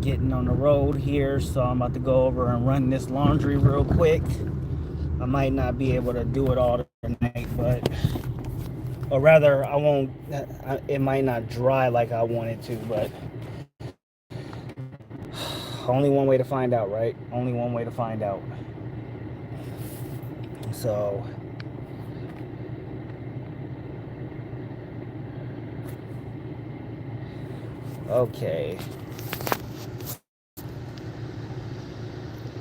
getting on the road here, so I'm about to go over and run this laundry real quick. I might not be able to do it all tonight, but or rather, I won't. It might not dry like I want it to, but only one way to find out, right? Only one way to find out. So, okay.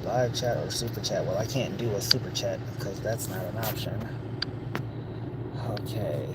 Live chat or super chat? Well, I can't do a super chat because that's not an option. Okay.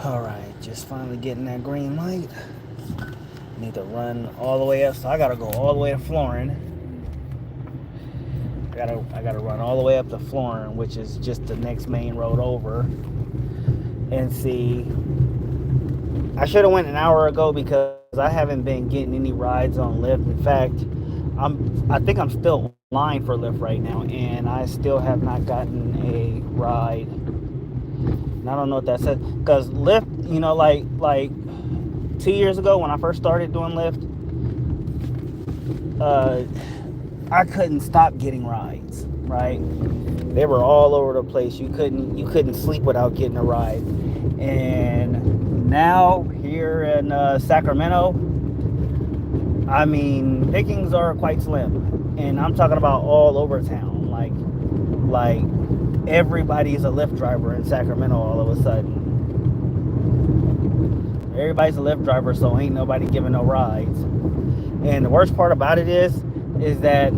All right, just finally getting that green light. Need to run all the way up, so I gotta go all the way to Florin. I gotta run all the way up to Florin, which is just the next main road over, and see. I should have went an hour ago because I haven't been getting any rides on Lyft. In fact, I think I'm still online for Lyft right now, and I still have not gotten a ride. And I don't know what that says, because Lyft, like 2 years ago when I first started doing Lyft, I couldn't stop getting rides. Right? They were all over the place. You couldn't sleep without getting a ride. And now here in Sacramento, I mean, pickings are quite slim, and I'm talking about all over town. Like everybody's a Lyft driver in Sacramento all of a sudden. Everybody's a Lyft driver, so ain't nobody giving no rides. And the worst part about it is that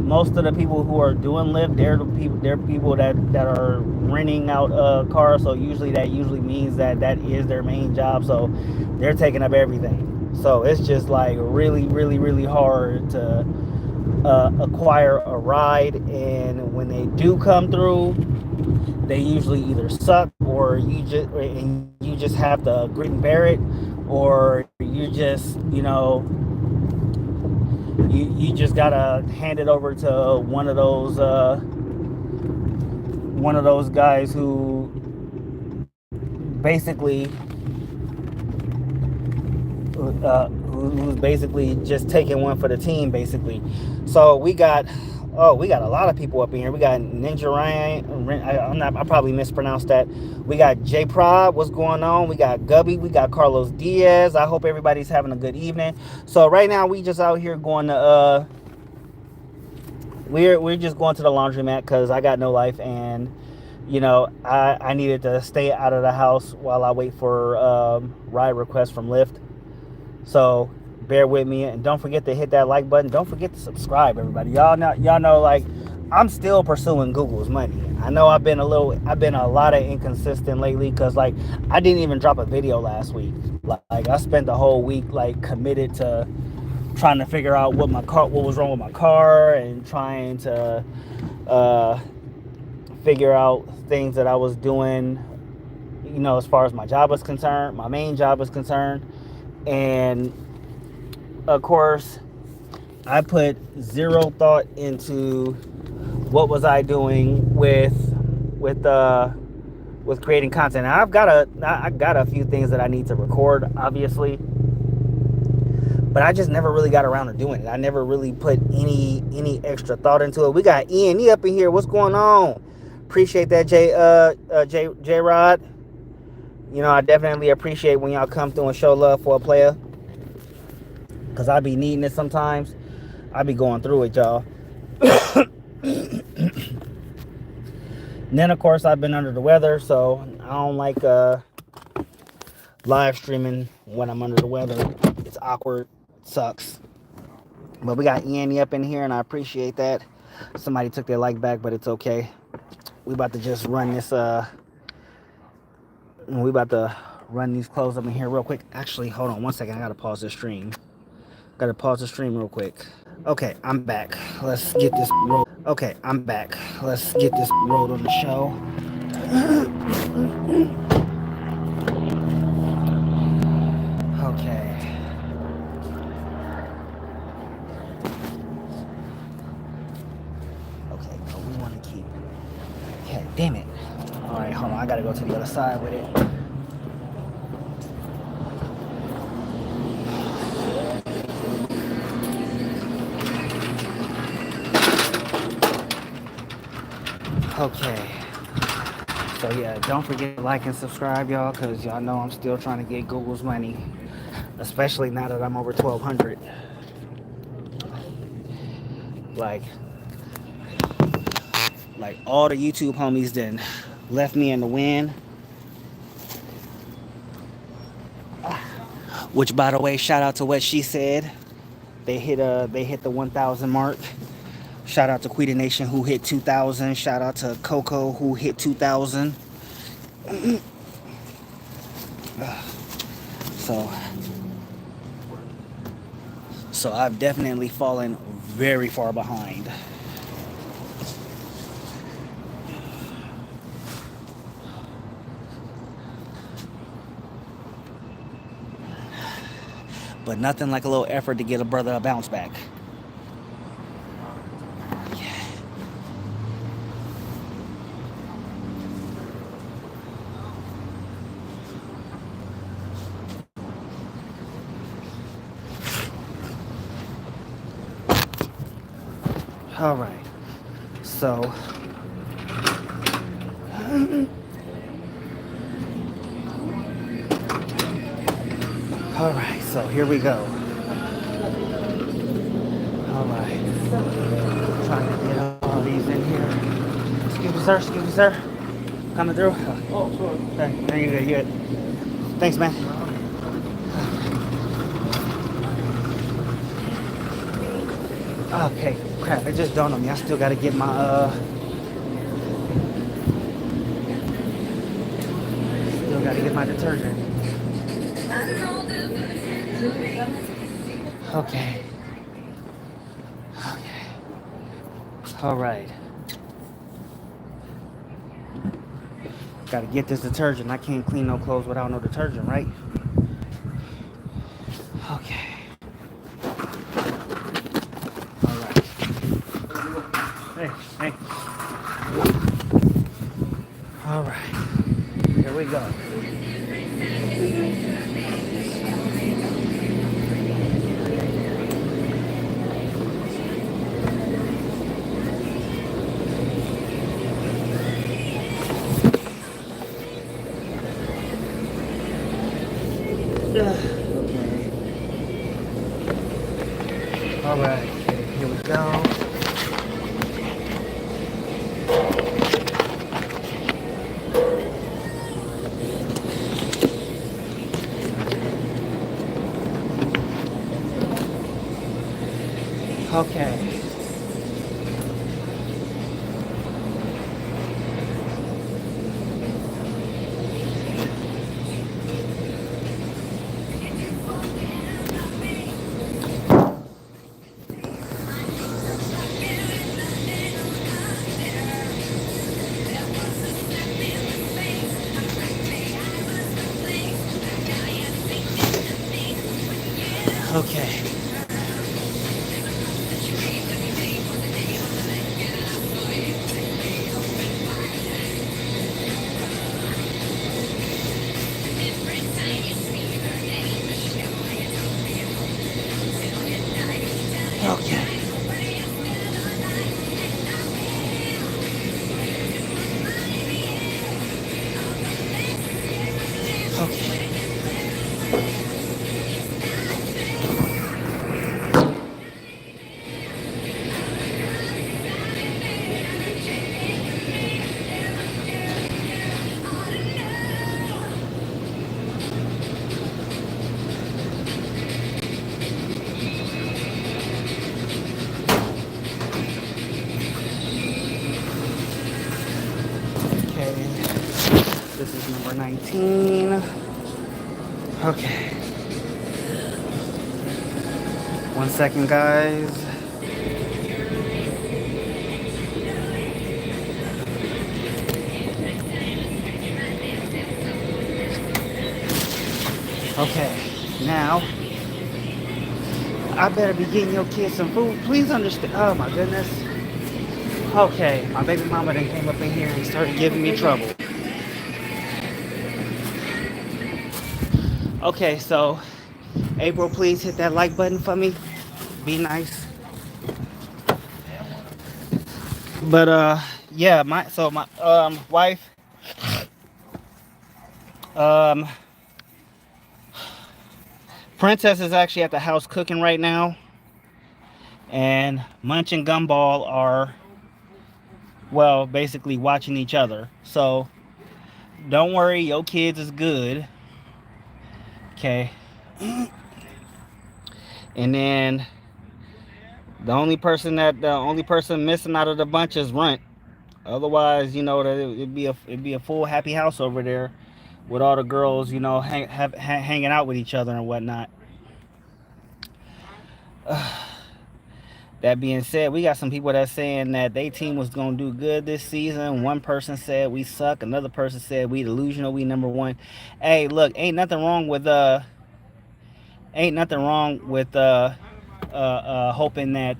most of the people who are doing Lyft, they're people that are renting out cars. So that usually means that is their main job. So they're taking up everything. So it's just like really, really, really hard to acquire a ride. And when they do come through, they usually either suck, or you just have to grit and bear it, or you just gotta hand it over to one of those guys who basically who's basically just taking one for the team, basically. So we got a lot of people up in here. We got Ninja Ryan. I probably mispronounced that. We got J Prod. What's going on? We got Gubby. We got Carlos Diaz. I hope everybody's having a good evening. So right now we just out here going to we're just going to the laundromat because I got no life, and I needed to stay out of the house while I wait for ride requests from Lyft. So bear with me, and don't forget to hit that like button. Don't forget to subscribe, everybody. Y'all know, like, I'm still pursuing Google's money. I know I've been a lot of inconsistent lately, because like I didn't even drop a video last week. Like I spent the whole week like committed to trying to figure out what was wrong with my car, and trying to figure out things that I was doing, as far as my job was concerned, my main job was concerned. And of course, I put zero thought into what was I doing with creating content. Now, I got a few things that I need to record, obviously, but I just never really got around to doing it. I never really put any extra thought into it. We got Ian E up in here. What's going on? Appreciate that, J Rod. I definitely appreciate when y'all come through and show love for a player, because I be needing it sometimes. I be going through it, y'all. And then, of course, I've been under the weather, so I don't like live streaming when I'm under the weather. It's awkward. It sucks. But we got Yanni up in here, and I appreciate that. Somebody took their like back, but it's okay. We about to just run We about to run these clothes up in here real quick. Actually, hold on one second. I gotta pause the stream. Gotta pause the stream real quick. Okay, I'm back. Let's get this road. Okay, I'm back. Let's get this road on the show. Okay. Okay, but we want to keep. Okay, damn it. All right, hold on. I gotta go to the other side with it. Okay. So yeah, don't forget to like and subscribe, y'all, because y'all know I'm still trying to get Google's money, especially now that I'm over 1,200. Like all the YouTube homies then left me in the wind. Which, by the way, shout out to What She Said. They hit the 1,000 mark. Shout out to Quita Nation who hit 2,000. Shout out to Coco who hit 2,000. So I've definitely fallen very far behind. But nothing like a little effort to get a brother a bounce back. All right, so all right, so here we go. All right, trying to get all these in here. Excuse me, sir. Excuse me, sir. Coming through. Oh, sure. Okay, there you go. You good? Thanks, man. Okay, crap, it just dawned on me. I still gotta get my detergent. Okay. Alright. Gotta get this detergent. I can't clean no clothes without no detergent, right? Okay. Hey. All right. Here we go. Okay. All right. Here we go. Okay. Okay. 19. Okay. 1 second, guys. Okay. Now, I better be getting your kids some food. Please understand. Oh my goodness. Okay, my baby mama then came up in here and started giving me trouble. Okay, so April, please hit that like button for me. Be nice. But yeah, my wife um Princess is actually at the house cooking right now, and Munch and Gumball are, well, basically watching each other. So don't worry, your kids is good. Okay. And then the only person missing out of the bunch is Runt. Otherwise, you know that it'd be a full happy house over there with all the girls, you know, hanging out with each other and whatnot. That being said, we got some people that's saying that their team was gonna do good this season. One person said we suck. Another person said we delusional. We number one. Hey, look, ain't nothing wrong with hoping that,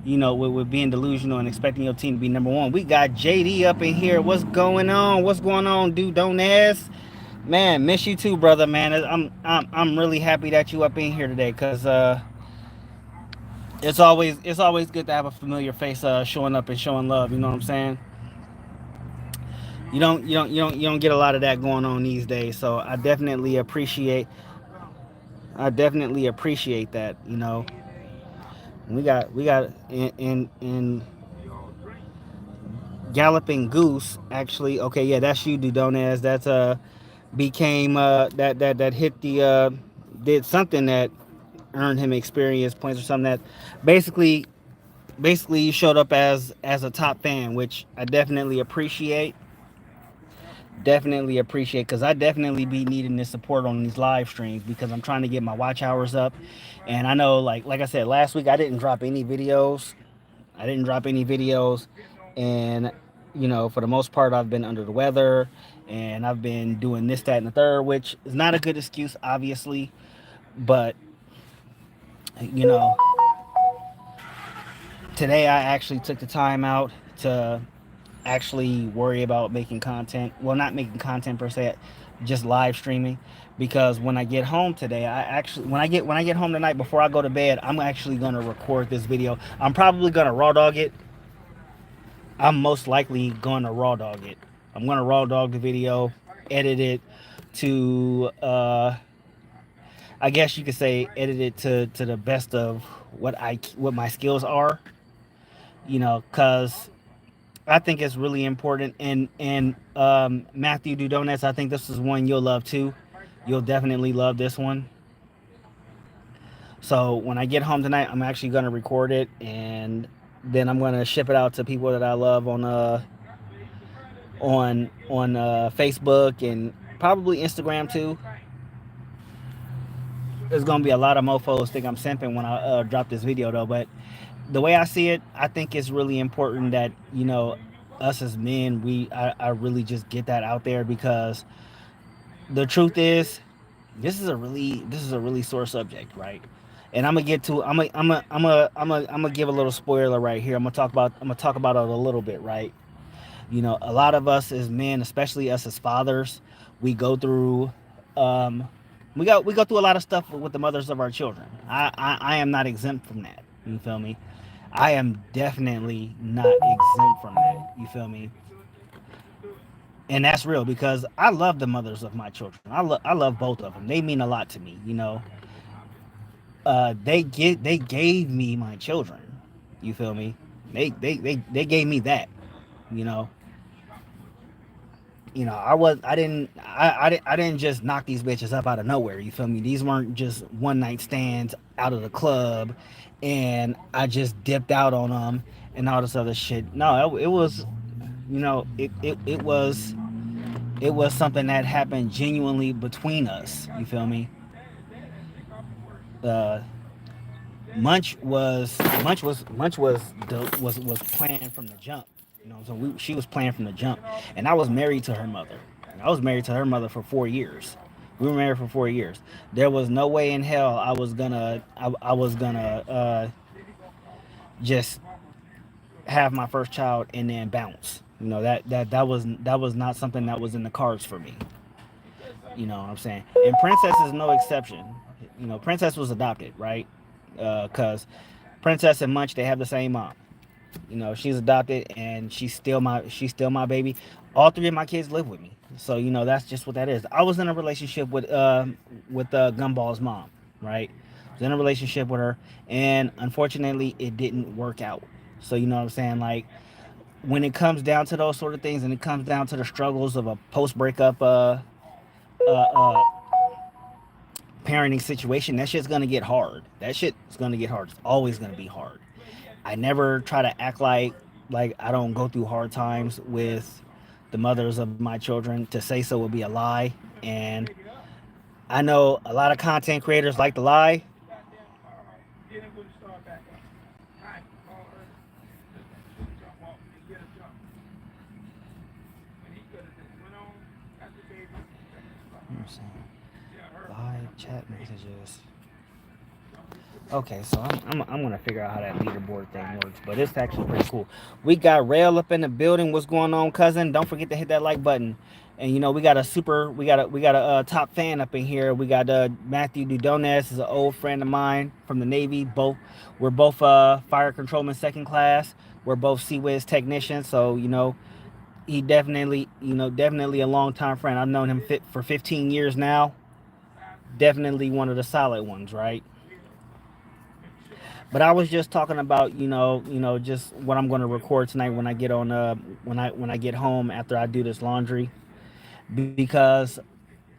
you know, with being delusional and expecting your team to be number one. We got JD up in here. What's going on? What's going on, dude? Don't ask. Man, miss you too, brother. Man, I'm really happy that you up in here today, cause it's always good to have a familiar face showing up and showing love. You know what I'm saying? You don't get a lot of that going on these days. So I definitely appreciate that. You know, we got in Galloping Goose, actually. Okay, yeah, that's you, Dudonez. That's became that hit the did something that earned him experience points or something, that basically you showed up as a top fan, which I definitely appreciate, because I definitely be needing this support on these live streams, because I'm trying to get my watch hours up. And I know, like I said last week, I didn't drop any videos. And you know, for the most part, I've been under the weather, and I've been doing this, that, and the third, which is not a good excuse, obviously. But you know, today I actually took the time out to actually worry about making content. Well, not making content per se, just live streaming. Because when I get home today, when I get home tonight before I go to bed, I'm actually gonna record this video. I'm probably gonna raw dog it. I'm most likely gonna raw dog it. I'm gonna raw dog the video, edit it to I guess you could say edit it to the best of what my skills are. You know, cause I think it's really important. And Matthew Dudones, I think this is one you'll love too. You'll definitely love this one. So when I get home tonight, I'm actually gonna record it, and then I'm gonna ship it out to people that I love on Facebook, and probably Instagram too. There's gonna be a lot of mofos think I'm simping when I drop this video though, but the way I see it, I think it's really important that, you know, us as men, I really just get that out there, because the truth is, this is a really sore subject, right? And I'm gonna get to I'm gonna give a little spoiler right here. I'm gonna talk about it a little bit, right? You know, a lot of us as men, especially us as fathers, we go through we go through a lot of stuff with the mothers of our children. I am not exempt from that. You feel me? I am definitely not exempt from that. You feel me? And that's real, because I love the mothers of my children. I love both of them. They mean a lot to me. You know, they gave me my children. You feel me? They gave me that. You know. You know, I didn't just knock these bitches up out of nowhere. You feel me? These weren't just one night stands out of the club, and I just dipped out on them and all this other shit. No, it was, you know, it was it was something that happened genuinely between us. You feel me? Uh, Munch was planned from the jump. You know, so she was planned from the jump, and I was married to her mother. And I was married to her mother for 4 years. We were married for 4 years. There was no way in hell I was gonna just have my first child and then bounce. You know that was not something that was in the cards for me. You know what I'm saying? And Princess is no exception. You know, Princess was adopted, right? Because Princess and Munch, they have the same mom. You know, she's adopted and she's still my baby. All three of my kids live with me, so you know that's just what that is. I was in a relationship with Gumball's mom, right? I was in a relationship with her, and unfortunately, it didn't work out. So you know what I'm saying? Like when it comes down to those sort of things, and it comes down to the struggles of a post breakup uh, uh, parenting situation, that shit's gonna get hard. That shit is gonna get hard. It's always gonna be hard. I never try to act like I don't go through hard times with the mothers of my children. To say so would be a lie. And I know a lot of content creators like to lie. Live chat messages. Okay, so I'm gonna figure out how that leaderboard thing works, but it's actually pretty cool. We got Rail up in the building. What's going on, cousin? Don't forget to hit that like button. And you know we got a top fan up in here. We got Matthew Dudones, is an old friend of mine from the Navy. We're both fire controlman second class. We're both CWIS technicians, so you know he definitely a long time friend. I've known him for 15 years now. Definitely one of the solid ones, right? But I was just talking about, just what I'm going to record tonight when I get on when I get home after I do this laundry, because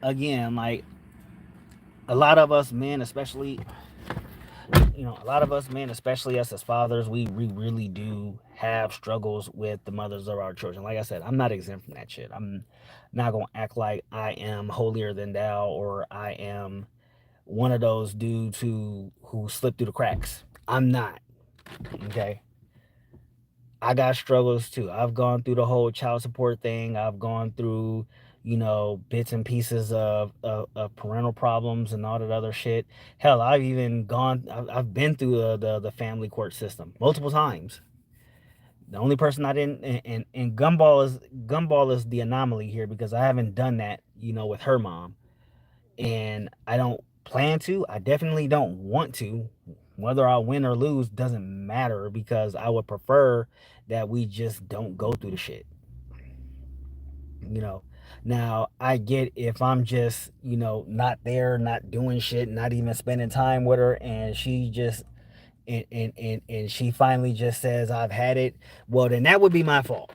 again, like a lot of us men, especially, a lot of us men, especially us as fathers, we really do have struggles with the mothers of our children. Like I said, I'm not exempt from that shit. I'm not going to act like I am holier than thou, or I am one of those dudes who slip through the cracks. I'm not. Okay. I got struggles too. I've gone through the whole child support thing. I've gone through, bits and pieces of parental problems and all that other shit. Hell, I've been through the family court system multiple times. The only person I didn't, and Gumball is the anomaly here, because I haven't done that, with her mom, and I don't plan to. I definitely don't want to. Whether I win or lose doesn't matter, because I would prefer that we just don't go through the shit. You know. Now I get if I'm just not there, not doing shit, not even spending time with her, and she just and she finally just says I've had it. Well, then that would be my fault,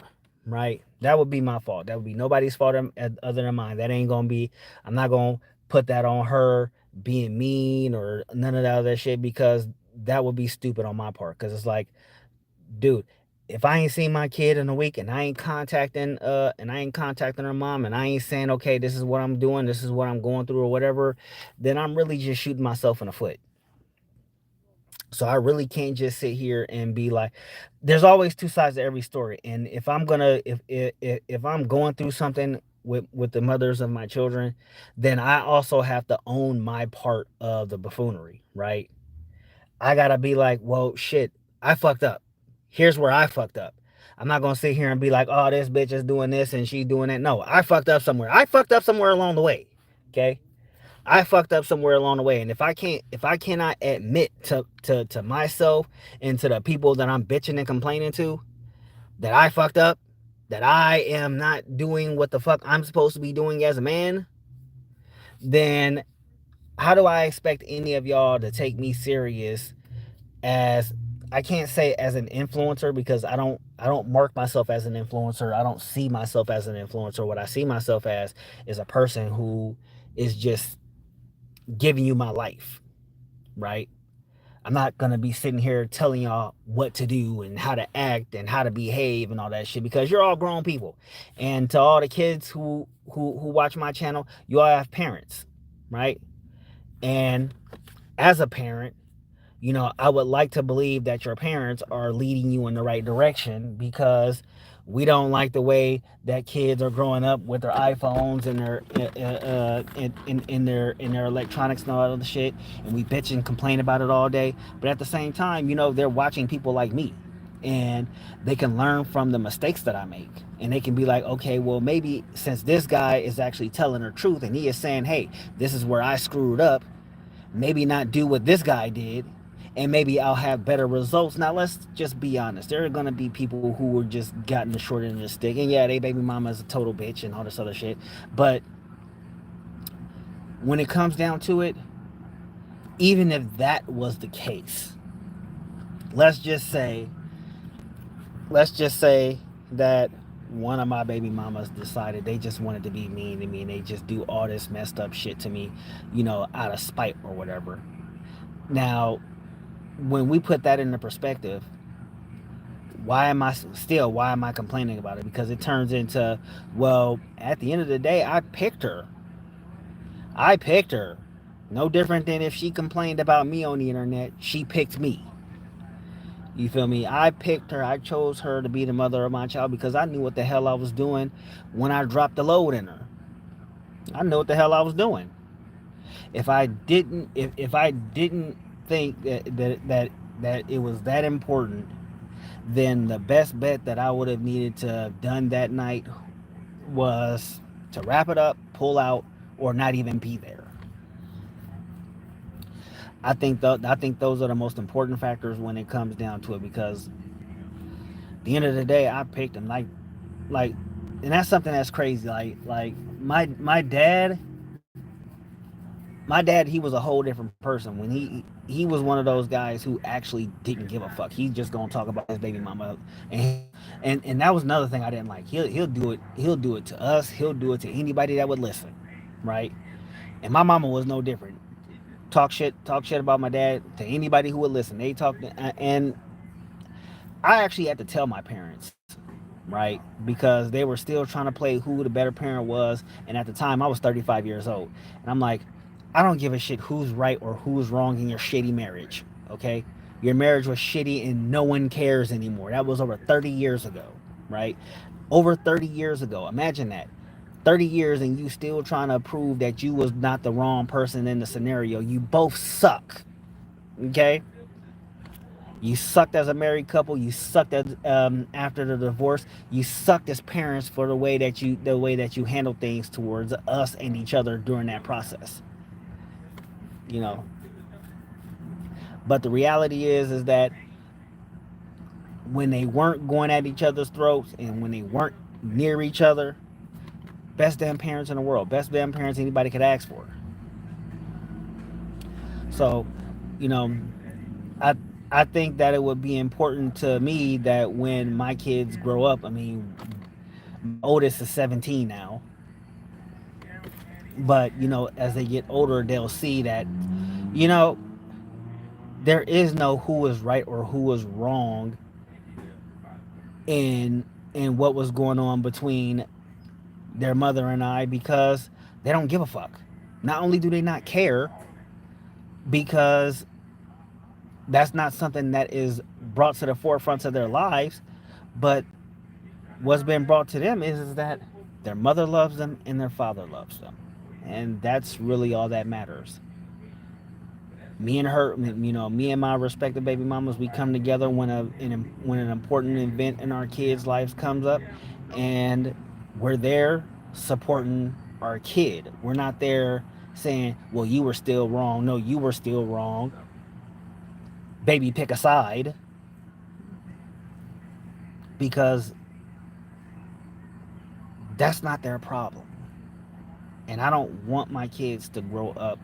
right? That would be my fault. That would be nobody's fault other than mine. That ain't gonna be. I'm not gonna put that on her being mean or none of that other shit, because that would be stupid on my part. Because it's like, dude, if I ain't seen my kid in a week, and I ain't contacting her mom, and I ain't saying, okay, this is what I'm doing, this is what I'm going through or whatever, then I'm really just shooting myself in the foot. So I really can't just sit here and be like, there's always two sides to every story. And if I'm gonna if I'm going through something with the mothers of my children, then I also have to own my part of the buffoonery, right? I gotta be like, well, shit, I fucked up. Here's where I fucked up. I'm not gonna sit here and be like, oh, this bitch is doing this and she's doing that. No, I fucked up somewhere. I fucked up somewhere along the way. Okay. I fucked up somewhere along the way. And if I cannot admit to myself and to the people that I'm bitching and complaining to that I fucked up, that I am not doing what the fuck I'm supposed to be doing as a man, then how do I expect any of y'all to take me serious as, I can't say as an influencer, because I don't mark myself as an influencer. I don't see myself as an influencer. What I see myself as is a person who is just giving you my life, right? I'm not gonna be sitting here telling y'all what to do and how to act and how to behave and all that shit, because you're all grown people. And to all the kids who watch my channel, you all have parents, right? And as a parent, I would like to believe that your parents are leading you in the right direction, because we don't like the way that kids are growing up with their iPhones and their in their electronics and all that other shit, and we bitch and complain about it all day. But at the same time, they're watching people like me, and they can learn from the mistakes that I make, and they can be like, okay, well, maybe since this guy is actually telling the truth and he is saying, hey, this is where I screwed up, maybe not do what this guy did, and maybe I'll have better results. Now, let's just be honest. There are going to be people who were just gotten the short end of the stick, and yeah, they baby mama is a total bitch and all this other shit. But when it comes down to it, even if that was the case, let's just say that one of my baby mamas decided they just wanted to be mean to me, and they just do all this messed up shit to me, out of spite or whatever. Now, when we put that into perspective, why am I complaining about it? Because it turns into, well, at the end of the day, I picked her. No different than if she complained about me on the internet, she picked me. You feel me? I picked her. I chose her to be the mother of my child because I knew what the hell I was doing when I dropped the load in her. I knew what the hell I was doing. If I didn't think that it was that important, then the best bet that I would have needed to have done that night was to wrap it up, pull out, or not even be there. I think those are the most important factors when it comes down to it, because at the end of the day, I picked him, like, and that's something that's crazy. Like my dad, he was a whole different person. When he was one of those guys who actually didn't give a fuck. He's just gonna talk about his baby mama, and that was another thing I didn't like. He'll do it to us. He'll do it to anybody that would listen, right? And my mama was no different. Talk shit about my dad to anybody who would listen. They talked, and I actually had to tell my parents, right? Because they were still trying to play who the better parent was. And at the time, I was 35 years old. And I'm like, I don't give a shit who's right or who's wrong in your shitty marriage, okay? Your marriage was shitty and no one cares anymore. That was over 30 years ago, right? Over 30 years ago. Imagine that. 30 years and you still trying to prove that you was not the wrong person in the scenario. You both suck, okay? You sucked as a married couple. You sucked as, after the divorce. You sucked as parents for the way that you handled things towards us and each other during that process. You know. But the reality is that when they weren't going at each other's throats and when they weren't near each other, best damn parents in the world, best damn parents anybody could ask for. So, you know, I I think that it would be important to me that when my kids grow up, I mean, my oldest is 17 now, but as they get older, they'll see that you know there is no who is right or who is wrong in what was going on between their mother and I, because they don't give a fuck. Not only do they not care, because that's not something that is brought to the forefront of their lives, but what's been brought to them is that their mother loves them and their father loves them, and that's really all that matters. Me and her, me and my respective baby mamas, we come together when an important event in our kids' lives comes up, and we're there supporting our kid. We're not there saying, "Well, you were still wrong." No, you were still wrong. Baby, pick a side, because that's not their problem. And I don't want my kids to grow up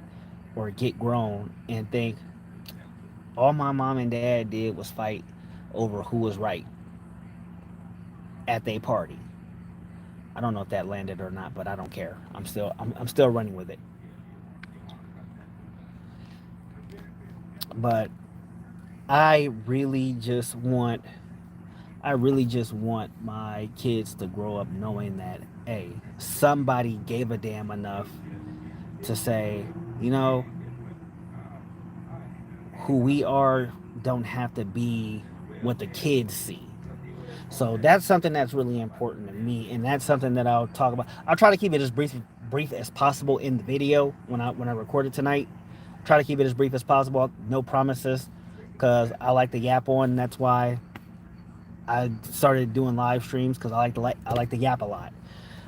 or get grown and think all my mom and dad did was fight over who was right at their party. I don't know if that landed or not, but I don't care. I'm still running with it. But I really just want I really just want my kids to grow up knowing that, hey, somebody gave a damn enough to say, you know, who we are don't have to be what the kids see. So that's something that's really important to me, and that's something that I'll talk about. I'll try to keep it as brief as possible in the video when I record it tonight. Try to keep it as brief as possible. No promises, because I like to yap on. And that's why I started doing live streams, because I like to yap a lot.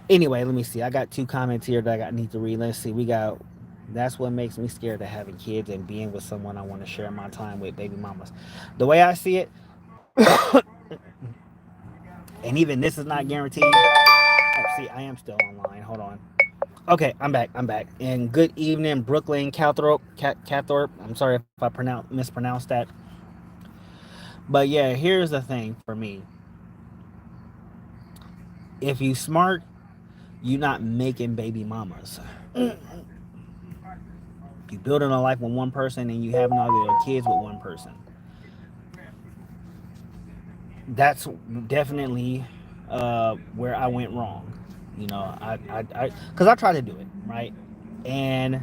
Anyway, let me see. I got two comments here that I need to read. Let's see. We got, that's what makes me scared of having kids and being with someone I want to share my time with, baby mamas. The way I see it, and even this is not guaranteed. Oh, see, I am still online. Hold on. Okay, I'm back. I'm back. And good evening, Brooklyn Cathorpe. I'm sorry if I mispronounced that. But yeah, here's the thing for me. If you smart, you not making baby mamas. You building a life with one person and you having all your kids with one person. That's definitely where I went wrong. You know, because I tried to do it right, and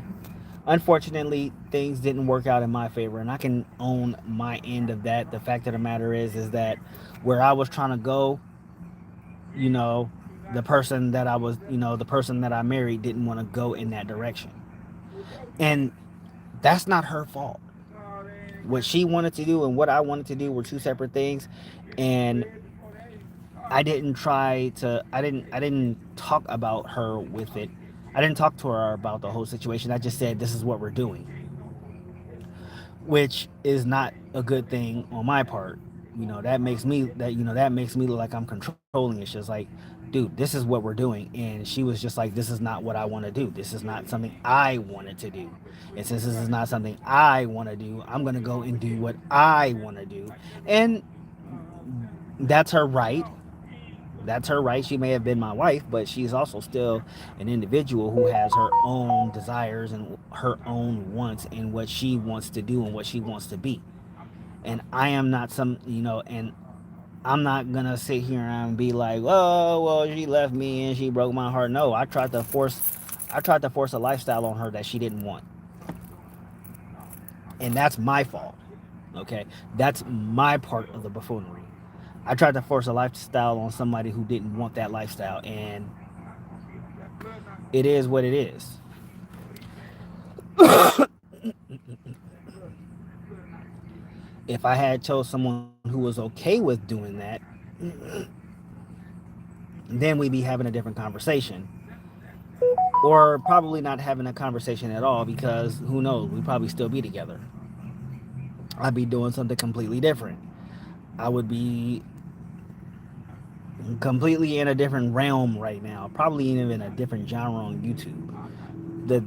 unfortunately, things didn't work out in my favor, and I can own my end of that. The fact of the matter is that where I was trying to go, you know, the person that I married didn't want to go in that direction, and that's not her fault. What she wanted to do and what I wanted to do were two separate things, and I didn't talk about her with it. I didn't talk to her about the whole situation. I just said this is what we're doing, which is not a good thing on my part. That makes me look like I'm controlling. It's just like, dude, this is what we're doing. And she was just like, this is not what I want to do. This is not something I wanted to do. And since this is not something I want to do, I'm going to go and do what I want to do. And that's her right. That's her right. She may have been my wife, but she's also still an individual who has her own desires and her own wants and what she wants to do and what she wants to be. And I am not and I'm not gonna sit here and be like, oh, well, she left me and she broke my heart. No, I tried to force a lifestyle on her that she didn't want, and that's my fault. Okay, that's my part of the buffoonery. I tried to force a lifestyle on somebody who didn't want that lifestyle, and it is what it is. If I had chose someone who was okay with doing that, then we'd be having a different conversation. Or probably not having a conversation at all, because who knows, we'd probably still be together. I'd be doing something completely different. I would be completely in a different realm right now, probably even in a different genre on YouTube.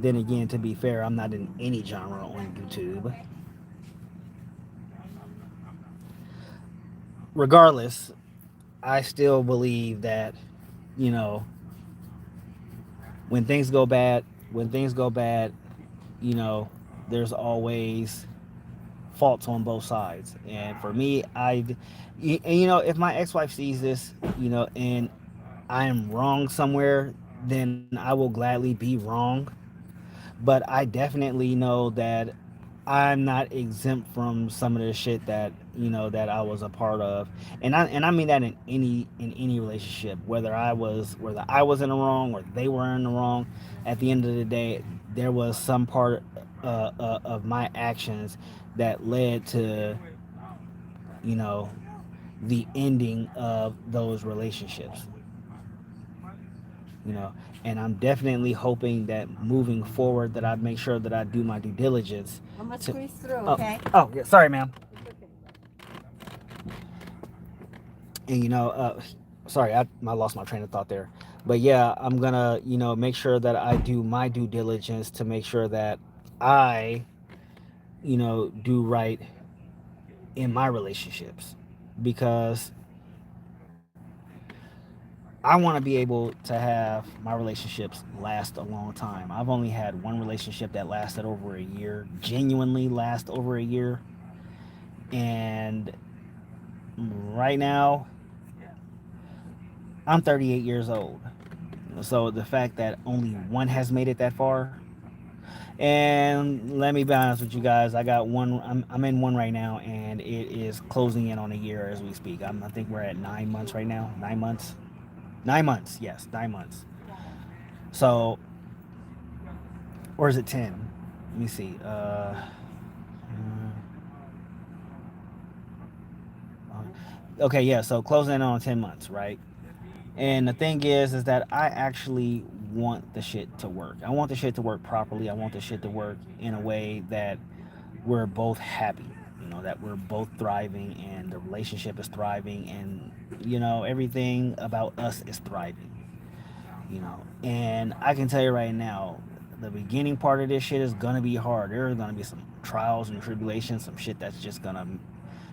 Then again, to be fair, I'm not in any genre on YouTube. Regardless, I still believe that, you know, when things go bad, when things go bad, you know, there's always faults on both sides. And for me, if my ex-wife sees this, and I am wrong somewhere, then I will gladly be wrong. But I definitely know that I'm not exempt from some of the shit that that I was a part of, and I mean that in any relationship, whether I was in the wrong or they were in the wrong. At the end of the day, there was some part of my actions that led to you know the ending of those relationships. you know and I'm definitely hoping that moving forward that I make sure that I do my due diligence. I'm gonna to squeeze through, oh, okay? oh yeah, sorry ma'am. And sorry, I lost my train of thought there. But yeah, I'm gonna make sure that I do my due diligence to make sure that I do right in my relationships, because I want to be able to have my relationships last a long time. I've only had one relationship that lasted over a year, genuinely last over a year, And right now, I'm 38 years old. So the fact that only one has made it that far, and let me be honest with you guys, I got one. I'm in one right now, and it is closing in on a year as we speak. I think we're at 9 months right now. 9 months. 9 months. Yes, 9 months. So, or is it 10? Let me see. Okay, yeah. So closing in on 10 months, right? And the thing is that I actually want the shit to work. I want the shit to work properly. I want the shit to work in a way that we're both happy. You know, that we're both thriving and the relationship is thriving and, everything about us is thriving. And I can tell you right now, the beginning part of this shit is gonna be hard. There are gonna be some trials and tribulations, some shit that's just gonna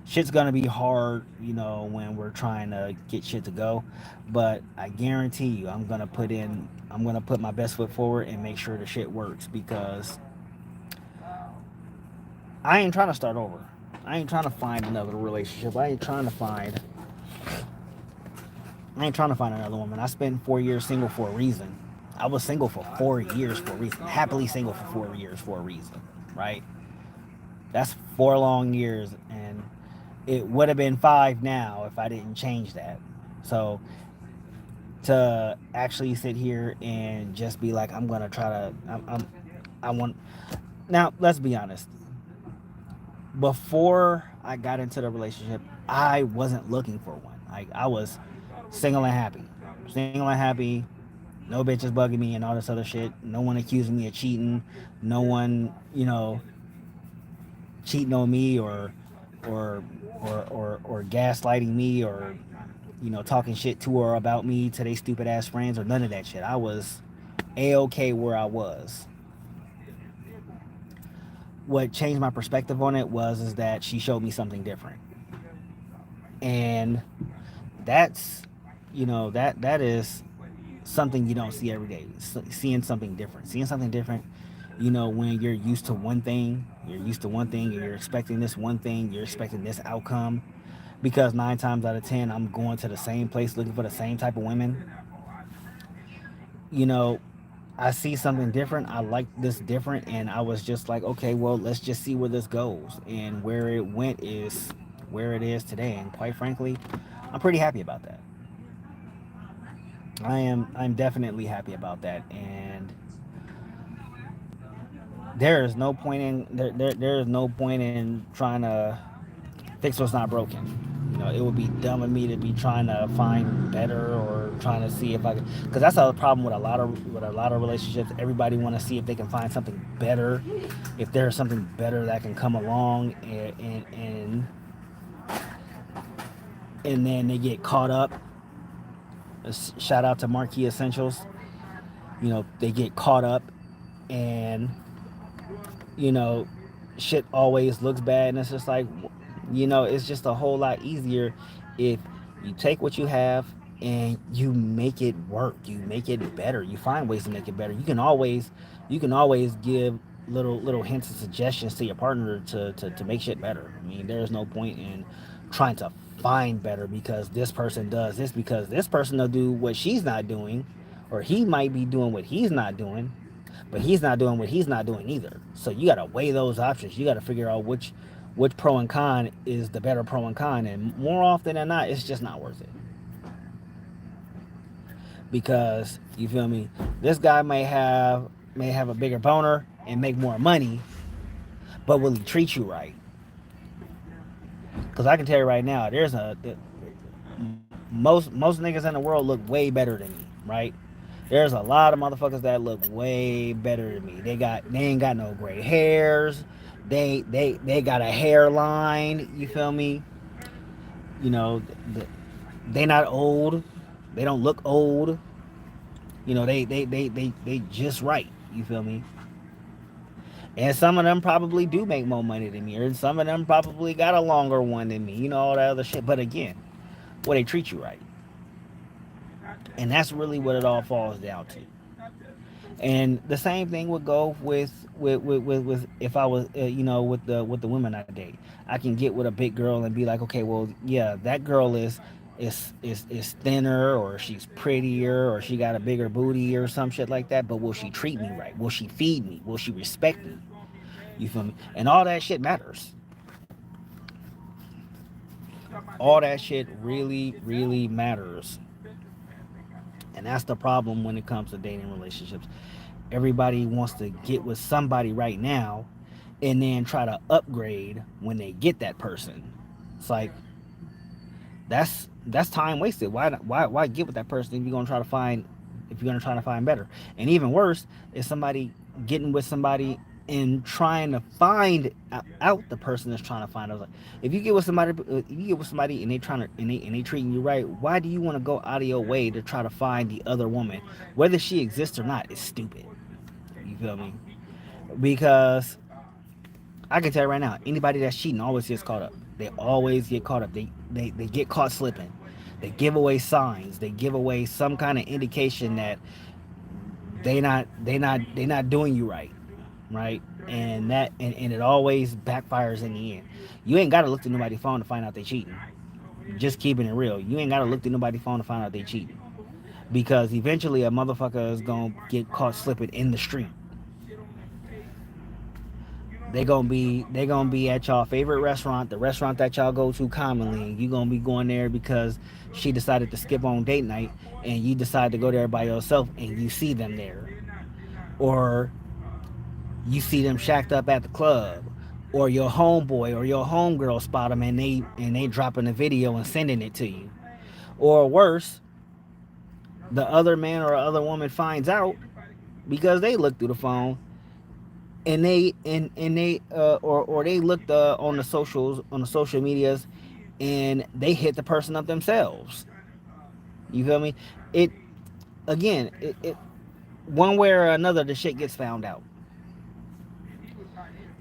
shit's gonna be hard, when we're trying to get shit to go. But I guarantee you, I'm gonna put my best foot forward and make sure the shit works because I ain't trying to start over. I ain't trying to find another relationship. I ain't trying to find another woman. I spent 4 years single for a reason. I was single for 4 years for a reason. Happily single for 4 years for a reason, right? That's 4 long years, and it would have been 5 now if I didn't change that. So to actually sit here and just be like, I'm gonna try to, I want. Now let's be honest. Before I got into the relationship, I wasn't looking for one. I was single and happy, single and happy. No bitches bugging me and all this other shit. No one accusing me of cheating. No one, cheating on me or or gaslighting me or talking shit to or about me to their stupid ass friends or none of that shit. I was a-okay where I was. What changed my perspective on it was is that she showed me something different, and that's that is something you don't see every day. Seeing something different, when you're used to one thing, and you're expecting this one thing, you're expecting this outcome, because 9 times out of 10 I'm going to the same place looking for the same type of women. you know I see something different. I like this different, and I was just like, okay, well, let's just see where this goes. And where it went is where it is today. And quite frankly, I'm pretty happy about that. I'm definitely happy about that. And there is no point in trying to fix what's not broken. It would be dumb of me to be trying to find better or trying to see if I can, because that's a problem with a lot of relationships. Everybody want to see if they can find something better, if there's something better that can come along, and then they get caught up. Shout out to Marquee Essentials. They get caught up, and you know shit always looks bad, and it's just like, it's just a whole lot easier if you take what you have and you make it work, you make it better, you find ways to make it better. You can always give little hints and suggestions to your partner to make shit better. I mean, there's no point in trying to find better because this person does this, because this person will do what she's not doing, or he might be doing what he's not doing, but he's not doing what he's not doing either. So you got to weigh those options. You got to figure out which pro and con is the better pro and con, and more often than not, it's just not worth it. Because you feel me, this guy may have a bigger boner and make more money, but will he treat you right? Because I can tell you right now, most niggas in the world look way better than me, right? There's a lot of motherfuckers that look way better than me. They ain't got no gray hairs. They got a hairline. You feel me? You know, they not old. They don't look old. They just right. You feel me? And some of them probably do make more money than me, or some of them probably got a longer one than me. All that other shit. But again, will they treat you right? And that's really what it all falls down to. And the same thing would go with if I was with the women I date. I can get with a big girl and be like, okay, well, yeah, that girl is thinner, or she's prettier, or she got a bigger booty or some shit like that. But will she treat me right? Will she feed me? Will she respect me? You feel me? And all that shit matters. All that shit really, really matters. And that's the problem when it comes to dating relationships. Everybody wants to get with somebody right now and then try to upgrade when they get that person. It's like that's time wasted. Why get with that person if you're gonna try to find if you're gonna try to find better? And even worse is somebody getting with somebody and trying to find out the person that's trying to find out. Like, if you get with somebody and they trying to and they treating you right, why do you want to go out of your way to try to find the other woman, whether she exists or not? It's stupid. You feel me? Because I can tell you right now, anybody that's cheating always gets caught up. They always get caught up. They get caught slipping. They give away signs. They give away some kind of indication that they not doing you right, right? And it always backfires in the end. You ain't gotta look through nobody's phone to find out they cheating. Just keeping it real. You ain't gotta look through nobody's phone to find out they cheating. Because eventually a motherfucker is gonna get caught slipping in the street. They gonna be at y'all favorite restaurant, the restaurant that y'all go to commonly. You gonna be going there because she decided to skip on date night, and you decide to go there by yourself, and you see them there, or you see them shacked up at the club, or your homeboy or your homegirl spot them, and they dropping a video and sending it to you, or worse, the other man or other woman finds out because they looked through the phone or they looked on the social medias and they hit the person up themselves. You feel me? It again, it one way or another the shit gets found out.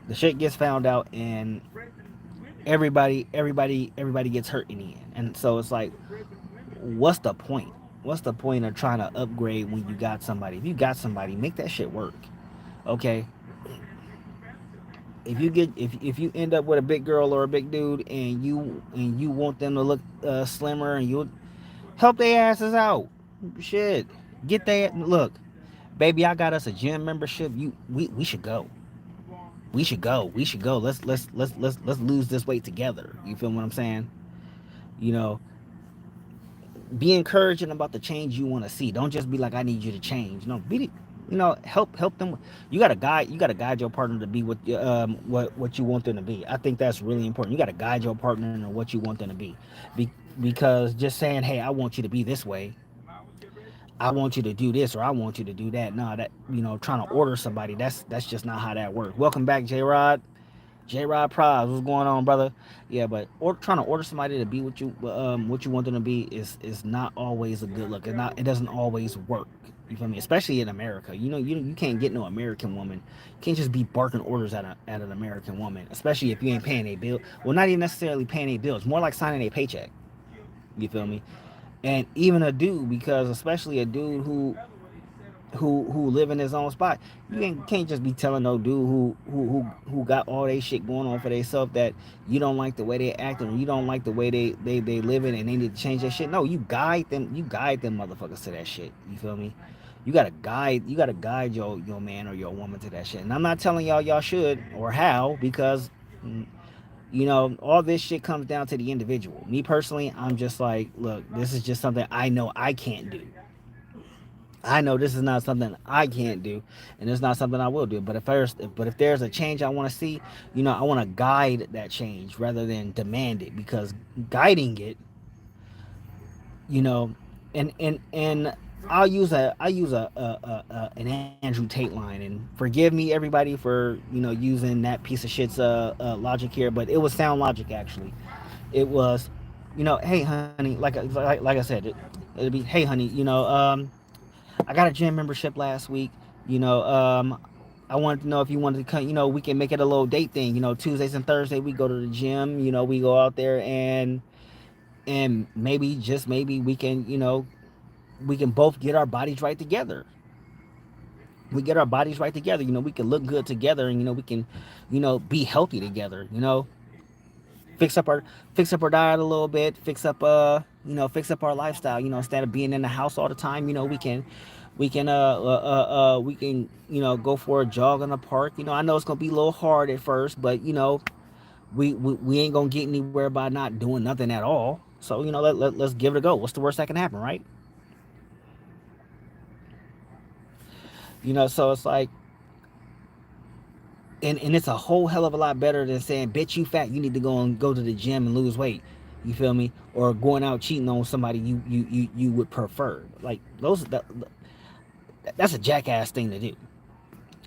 The shit gets found out, and everybody gets hurt in the end. And so it's like, what's the point? What's the point of trying to upgrade when you got somebody? If you got somebody, make that shit work. Okay, if you end up with a big girl or a big dude, and you want them to look slimmer, and you help their asses out, shit, get that. Look, baby, I got us a gym membership. We should go. We should go. Let's lose this weight together. You feel what I'm saying? You know, be encouraging about the change you want to see. Don't just be like, I need you to change. No, help them. You got to guide your partner to be what you want them to be. I think that's really important. You got to guide your partner into what you want them to because just saying, hey, I want you to be this way, I want you to do this, or I want you to do that. No, that trying to order somebody, that's just not how that works. Welcome back, J Rod. J Rod Prize, what's going on, brother? Yeah, but trying to order somebody to be what you want them to be is not always a good look. It doesn't always work. You feel me? Especially in America. You can't get no American woman. You can't just be barking orders at an American woman, especially if you ain't paying a bill. Well, not even necessarily paying a bill. It's more like signing a paycheck. You feel me? And even a dude, because especially a dude who live in his own spot. Can't just be telling no dude who got all they shit going on for themselves that you don't like the way they acting, or you don't like the way they living, and they need to change that shit. No, you guide them motherfuckers to that shit. You feel me? You gotta guide your man or your woman to that shit. And I'm not telling y'all should or how, because all this shit comes down to the individual. Me personally, I'm just like, look, this is just something I know I can't do. I know this is not something I can't do, and it's not something I will do. But if there's a change I want to see, I want to guide that change rather than demand it, because guiding it, you know, and I'll use an Andrew Tate line, and forgive me everybody for using that piece of shit's logic here, but it was sound logic actually. It was, hey honey, like I said, it'd be, hey honey, I got a gym membership last week. You know, I wanted to know if you wanted to come. We can make it a little date thing. Tuesdays and Thursdays we go to the gym. We go out there, and maybe, just maybe, we can both get our bodies right together. we get our bodies right together, we can look good together, and we can, be healthy together. Fix up our fix up our diet a little bit, fix up our lifestyle. Instead of being in the house all the time, we can go for a jog in the park. I know it's gonna be a little hard at first, but we ain't gonna get anywhere by not doing nothing at all. So let's give it a go. What's the worst that can happen, right? So it's like, and it's a whole hell of a lot better than saying, bitch, you fat, you need to go to the gym and lose weight. You feel me? Or going out cheating on somebody you would prefer. Like that's a jackass thing to do.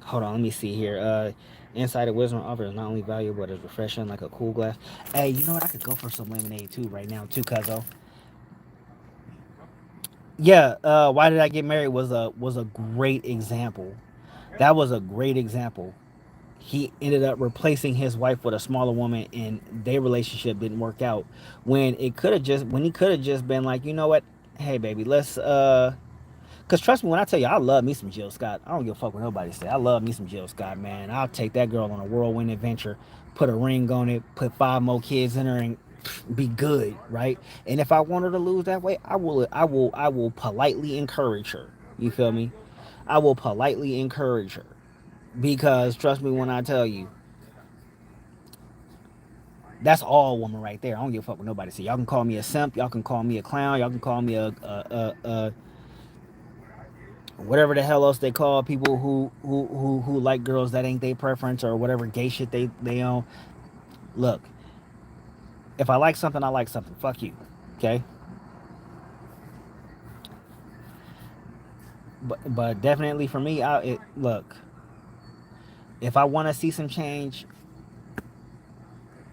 Hold on, let me see here. Inside of Wisdom offers is not only valuable but it's refreshing, like a cool glass. Hey, you know what? I could go for some lemonade too right now too, cuzzo. Yeah. Why did I get married was a great example. That was a great example. He ended up replacing his wife with a smaller woman, and their relationship didn't work out. When he could have just been like, you know what, hey baby, let's because trust me when I tell you, I love me some Jill Scott. I don't give a fuck what nobody say. I love me some Jill Scott, man. I'll take that girl on a whirlwind adventure, put a ring on it, put 5 more kids in her, and be good, right? And if I want her to lose that weight, I will politely encourage her. You feel me? I will politely encourage her because trust me when I tell you, that's all woman right there. I don't give a fuck what nobody say. Y'all can call me a simp. Y'all can call me a clown. Y'all can call me a whatever the hell else they call people who like girls that ain't their preference or whatever gay shit they own. Look, if I like something, I like something. Fuck you, okay? But definitely for me, look. If I want to see some change,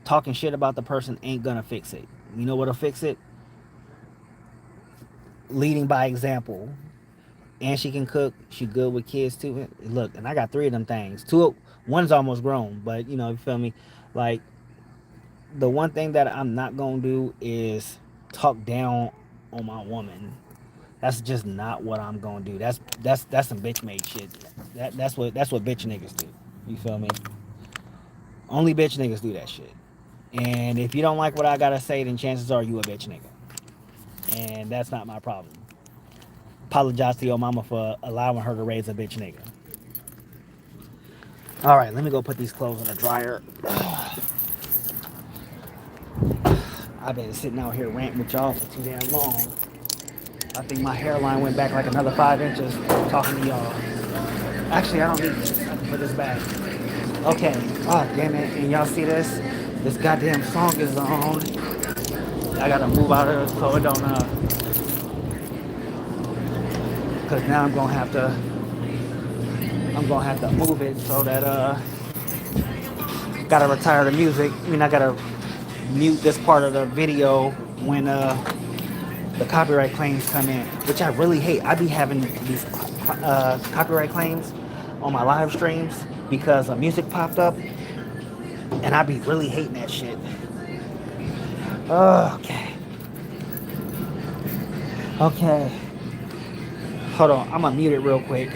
talking shit about the person ain't gonna fix it. You know what'll fix it? Leading by example. And she can cook. She good with kids too. Look, and I got 3 of them things. One's almost grown, but you feel me? Like the one thing that I'm not gonna do is talk down on my woman. That's just not what I'm gonna do. That's some bitch made shit. That's what bitch niggas do. You feel me? Only bitch niggas do that shit. And if you don't like what I gotta say, then chances are you a bitch nigga. And that's not my problem. Apologize to your mama for allowing her to raise a bitch nigga. All right, let me go put these clothes in the dryer. I've been sitting out here ranting with y'all for too damn long. I think my hairline went back like another 5 inches talking to y'all. Actually, I don't need this. I can put this back. Okay. Oh, damn it. And y'all see this? This goddamn song is on. I gotta move out of it so it don't, cause now I'm gonna have to move it so that, gotta retire the music. I mean, I gotta mute this part of the video when, the copyright claims come in, which I really hate. I be having these copyright claims on my live streams because music popped up, and I be really hating that shit. Okay, okay. Hold on, I'm gonna mute it real quick.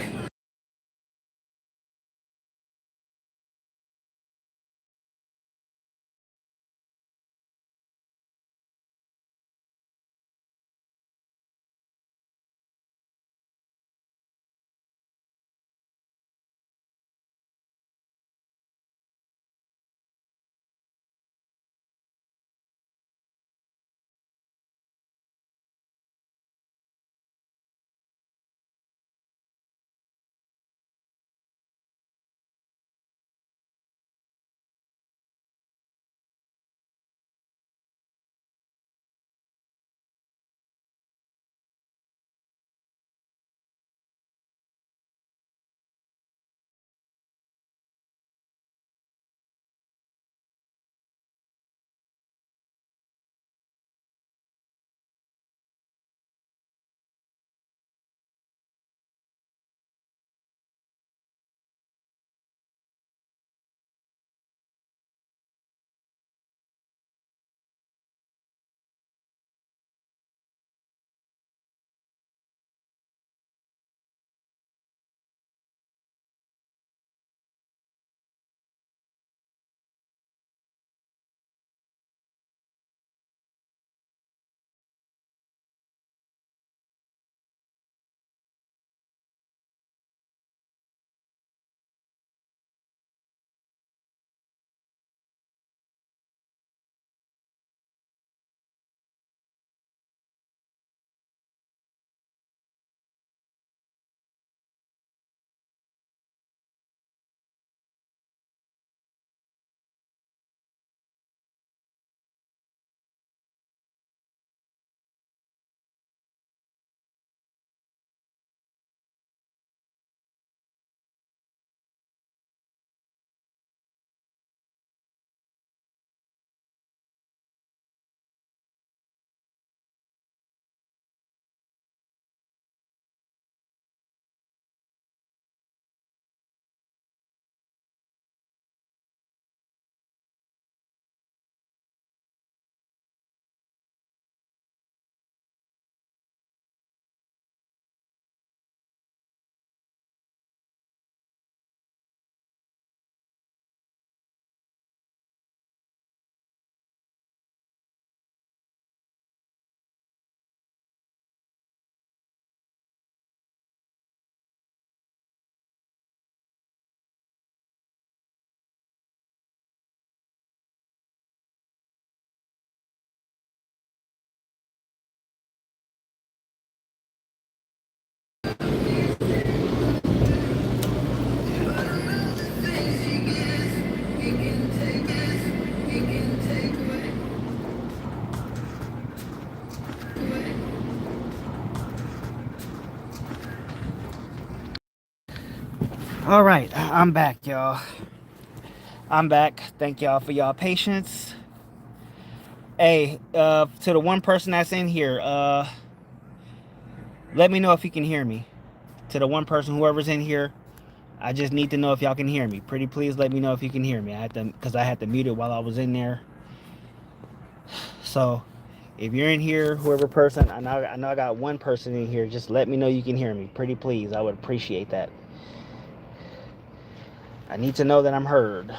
All right, I'm back, y'all. I'm back. Thank y'all for y'all patience. Hey, to the one person that's in here, let me know if you can hear me. To the one person, whoever's in here, I just need to know if y'all can hear me. Pretty please let me know if you can hear me. Because I had to mute it while I was in there. So, if you're in here, whoever person, I know I got one person in here. Just let me know you can hear me. Pretty please, I would appreciate that. I need to know that I'm heard.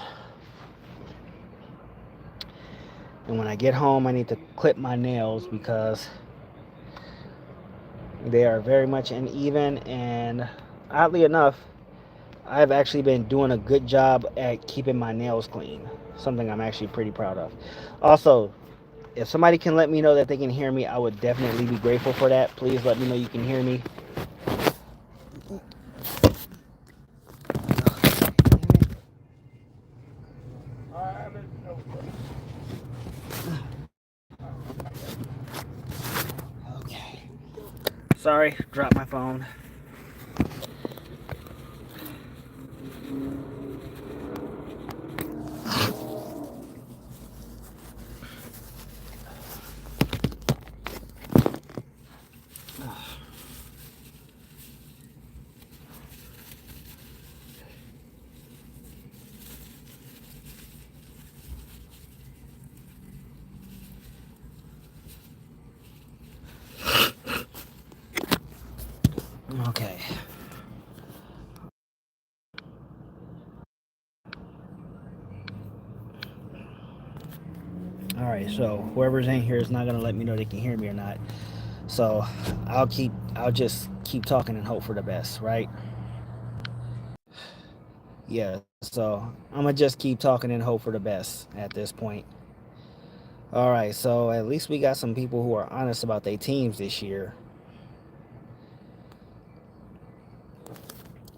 And when I get home, I need to clip my nails because they are very much uneven. And oddly enough, I've actually been doing a good job at keeping my nails clean. Something I'm actually pretty proud of. Also, if somebody can let me know that they can hear me, I would definitely be grateful for that. Please let me know you can hear me. Okay. Sorry, dropped my phone. Okay. All right, so whoever's in here is not gonna let me know they can hear me or not. So I'll just keep talking and hope for the best, right? Yeah. So I'm gonna just keep talking and hope for the best at this point. All right. So at least we got some people who are honest about their teams this year.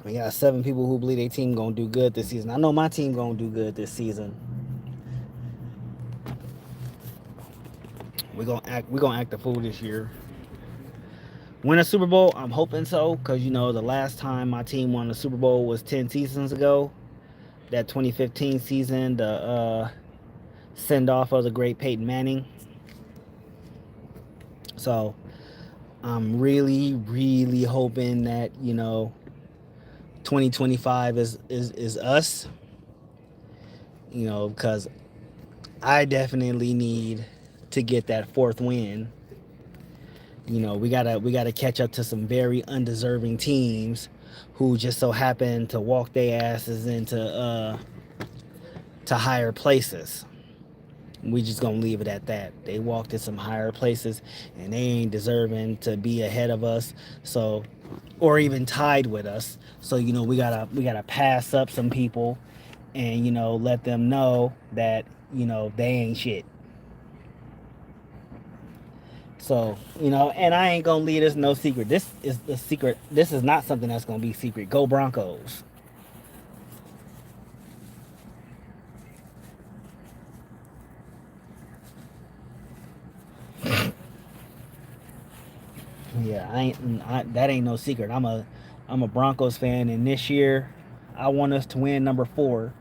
We got 7 people who believe their team gonna do good this season. I know my team gonna do good this season. We're gonna act a fool this year. Win a Super Bowl? I'm hoping so, because the last time my team won the Super Bowl was 10 seasons ago. That 2015 season, the send off of the great Peyton Manning. So I'm really, really hoping that 2025 is us. Because I definitely need to get that fourth win. We gotta catch up to some very undeserving teams who just so happen to walk their asses into to higher places. We just gonna leave it at that. They walked in some higher places and they ain't deserving to be ahead of us. So, or even tied with us. So we gotta pass up some people and let them know that they ain't shit. So, and I ain't gonna leave this no secret. This is the secret. This is not something that's gonna be secret. Go Broncos. Yeah, that ain't no secret. I'm a Broncos fan, and this year, I want us to win number 4.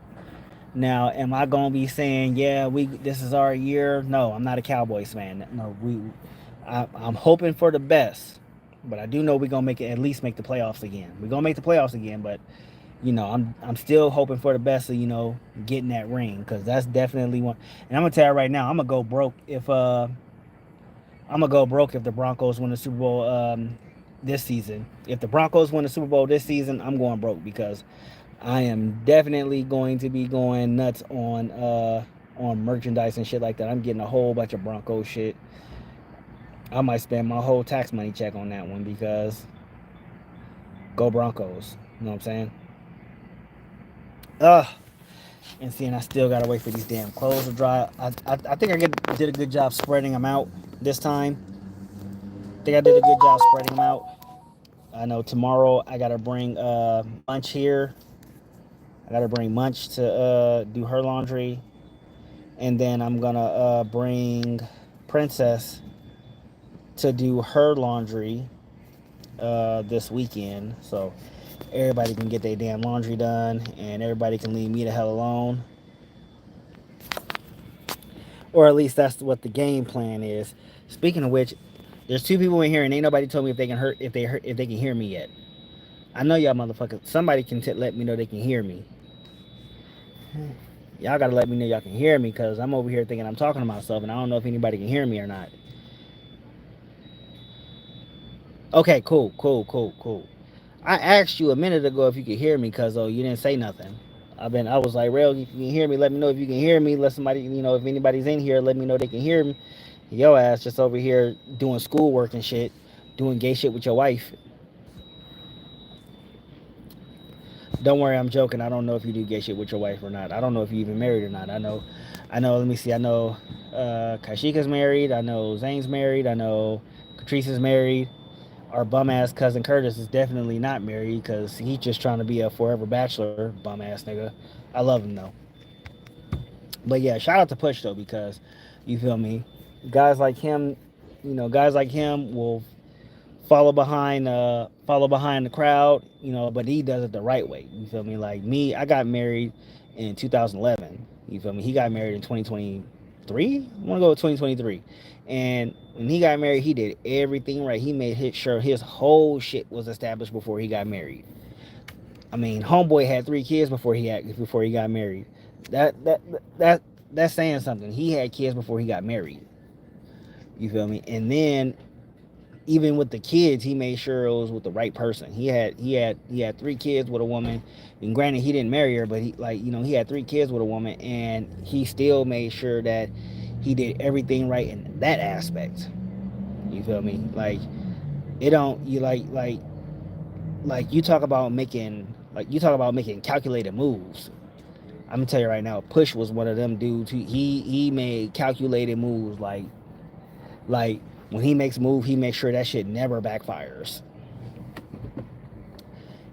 Now, am I gonna be saying, yeah, this is our year? No, I'm not a Cowboys fan. No, I'm hoping for the best, but I do know we're gonna at least make the playoffs again. We're gonna make the playoffs again, but I'm still hoping for the best of getting that ring, because that's definitely one. And I'm gonna tell you right now, I'm gonna go broke if the Broncos win the Super Bowl this season. If the Broncos win the Super Bowl this season, I'm going broke, because I am definitely going to be going nuts on merchandise and shit like that. I'm getting a whole bunch of Broncos shit. I might spend my whole tax money check on that one, because go Broncos. You know what I'm saying? Ugh. And seeing I still gotta wait for these damn clothes to dry. I think did a good job spreading them out this time. I think I did a good job spreading them out. I know tomorrow I gotta bring Munch here. I gotta bring Munch to do her laundry, and then I'm gonna bring Princess to do her laundry this weekend. So Everybody can get their damn laundry done, and everybody can leave me the hell alone. Or at least that's what the game plan is. Speaking of which, there's two people in here, and ain't nobody told me if they can if they can hear me yet. I know y'all motherfuckers. Somebody can let me know they can hear me. Y'all gotta let me know y'all can hear me, because I'm over here thinking I'm talking to myself, and I don't know if anybody can hear me or not. Okay, cool. I asked you a minute ago if you could hear me, cause you didn't say nothing. I was like, Rail, if you can hear me, let me know if you can hear me. Let somebody, if anybody's in here, let me know they can hear me. Yo ass just over here doing schoolwork and shit, doing gay shit with your wife. Don't worry, I'm joking. I don't know if you do gay shit with your wife or not. I don't know if you even married or not. Let me see. I know Kashika's married. I know Zane's married. I know Catrice is married. Our bum ass cousin Curtis is definitely not married, because he's just trying to be a forever bachelor, bum ass nigga. I love him though. But yeah, shout out to Push though, because you feel me, guys like him, guys like him will follow behind the crowd, but he does it the right way. You feel me? Like me, I got married in 2011. You feel me? He got married in 2023. I want to go with 2023. And when he got married, he did everything right. He made sure his whole shit was established before he got married. I mean, homeboy had 3 kids before he got married. That that that that's saying something. He had kids before he got married. You feel me? And then even with the kids, he made sure it was with the right person. He had 3 kids with a woman, and granted, he didn't marry her, but he had 3 kids with a woman, and he still made sure that he did everything right in that aspect. You feel me? Like it don't you like you talk about making calculated moves. I'm gonna tell you right now, Push was one of them dudes. He made calculated moves. Like when he makes a move, he makes sure that shit never backfires.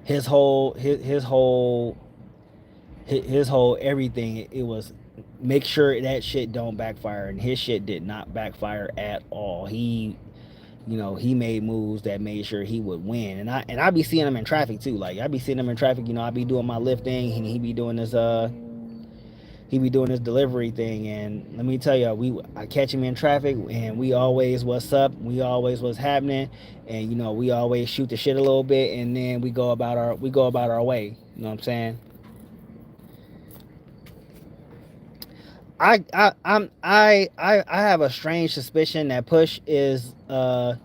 His whole everything, it was make sure that shit don't backfire, and his shit did not backfire at all. He made moves that made sure he would win, and I be seeing him in traffic too. Like I be seeing him in traffic. I be doing my lifting, and he be doing this delivery thing. And let me tell you, I catch him in traffic, and we always what's up, we always what's happening, and we always shoot the shit a little bit, and then we go about our way. You know what I'm saying? I have a strange suspicion that Push is a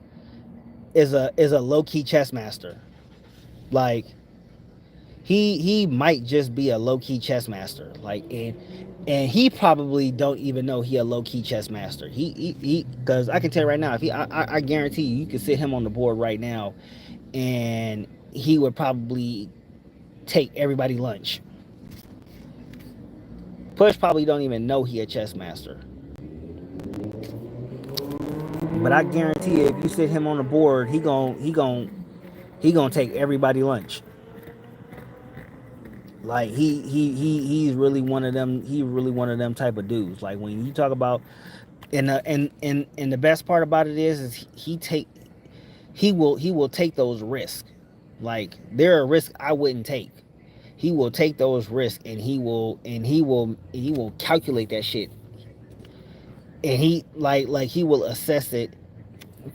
low key chess master. Like he might just be a low key chess master. And he probably don't even know he a low key chess master. He because I can tell you right now, if I guarantee you could sit him on the board right now, and he would probably take everybody lunch. Push probably don't even know he a chess master. But I guarantee you, if you sit him on the board, he gonna take everybody lunch. Like he's really one of them. He really one of them type of dudes. Like when you talk about, and the best part about it is he will take those risks. Like there are risks I wouldn't take. He will take those risks, and he will calculate that shit, and he will assess it